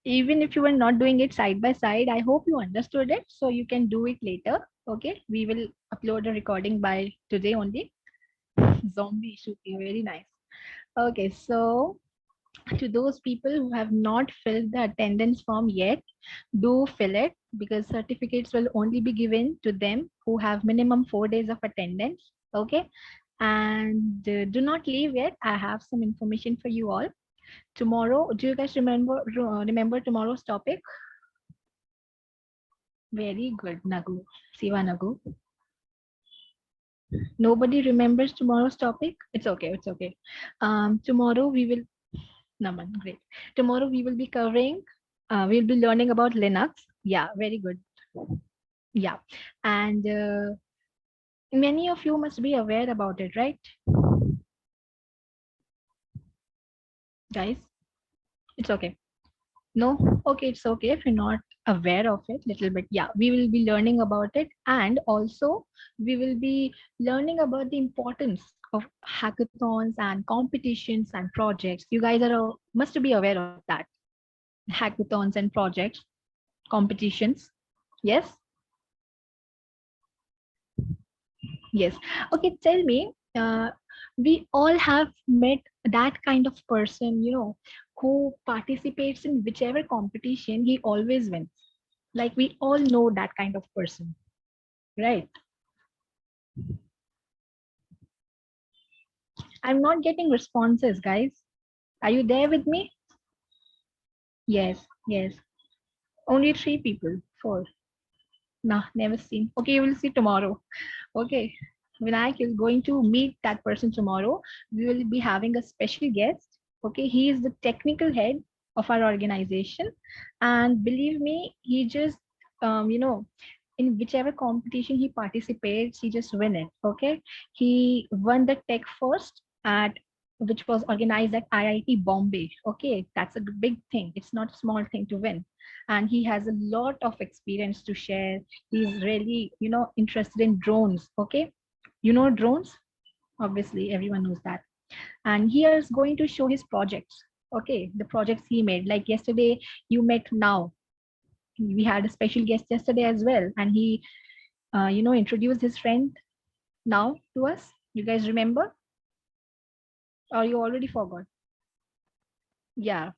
even if you were not doing it side by side, I hope you understood it. So you can do it later. Okay, we will upload a recording by today only. Zombie shooting, very nice. Okay, so to those people who have not filled the attendance form yet, do fill it because certificates will only be given to them who have minimum 4 days of attendance. Okay, and do not leave yet. I have some information for you all. Tomorrow, do you guys remember tomorrow's topic? Very good, Nagu. Siva Nagu. Nobody remembers tomorrow's topic. It's okay. It's okay. Tomorrow we will. Naman, great. Tomorrow we will be covering. We'll be learning about Linux. Yeah, very good. Yeah, and many of you must be aware about it, right, guys? It's okay. No, okay, it's okay if you're not aware of it. Little bit, yeah. We will be learning about it, and also we will be learning about the importance of hackathons and competitions and projects. You guys are must be aware of that. Hackathons and projects, competitions. Yes, yes. Okay, tell me. We all have met that kind of person, who participates in whichever competition, he always wins. Like we all know that kind of person, right? I'm not getting responses, guys. Are you there with me? Yes, yes. Only three people. Four. Nah, never seen. Okay, you will see tomorrow. Okay. Vinayak is going to meet that person tomorrow. We will be having a special guest. Okay, he is the technical head of our organization. And believe me, he just, in whichever competition he participates, he just win it. Okay. He won the tech first at which was organized at IIT Bombay. Okay, that's a big thing. It's not a small thing to win. And he has a lot of experience to share. He's really, interested in drones. Okay, drones. Obviously, everyone knows that. And he is going to show his projects. Okay, the projects he made. Like yesterday, you met now. We had a special guest yesterday as well, and he, introduced his friend now to us. You guys remember, or you already forgot? Yeah.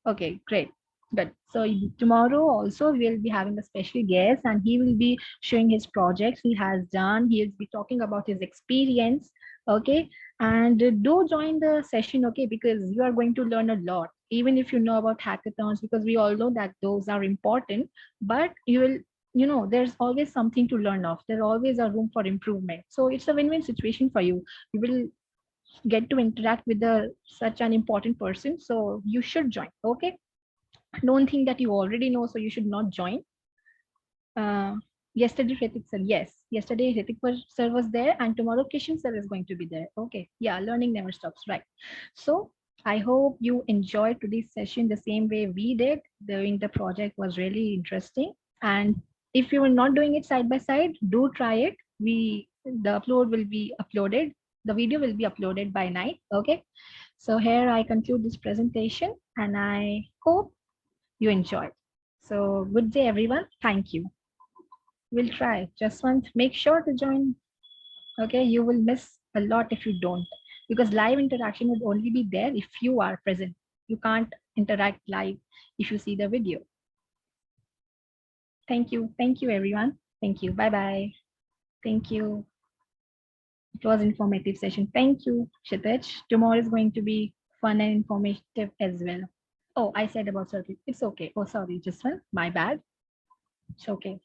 Okay, great. Good. So tomorrow also we'll be having a special guest and he will be showing his projects he has done. He'll be talking about his experience. Okay. And do join the session, okay, because you are going to learn a lot, even if you know about hackathons, because we all know that those are important, but you will, there's always something to learn of. There's always a room for improvement. So it's a win-win situation for you. You will get to interact with such an important person. So you should join. Okay, don't think that you already know, so you should not join. Uh, Yesterday, Ritik sir, yes, yesterday sir was there, and tomorrow Kishan sir is going to be there. Okay, yeah, learning never stops, right? So I hope you enjoyed today's session the same way we did. Doing the project was really interesting, and if you are not doing it side by side, do try it. The upload will be uploaded. The video will be uploaded by night. Okay, so here I conclude this presentation, and I hope you enjoyed. So good day, everyone. Thank you. We'll try. Just once, make sure to join. Okay, you will miss a lot if you don't, because live interaction would only be there if you are present. You can't interact live if you see the video. Thank you. Thank you, everyone. Thank you. Bye bye. Thank you. It was informative session. Thank you, Kshitij. Tomorrow is going to be fun and informative as well. Oh, I said about circuit. It's okay. Oh, sorry, just one. My bad. It's okay.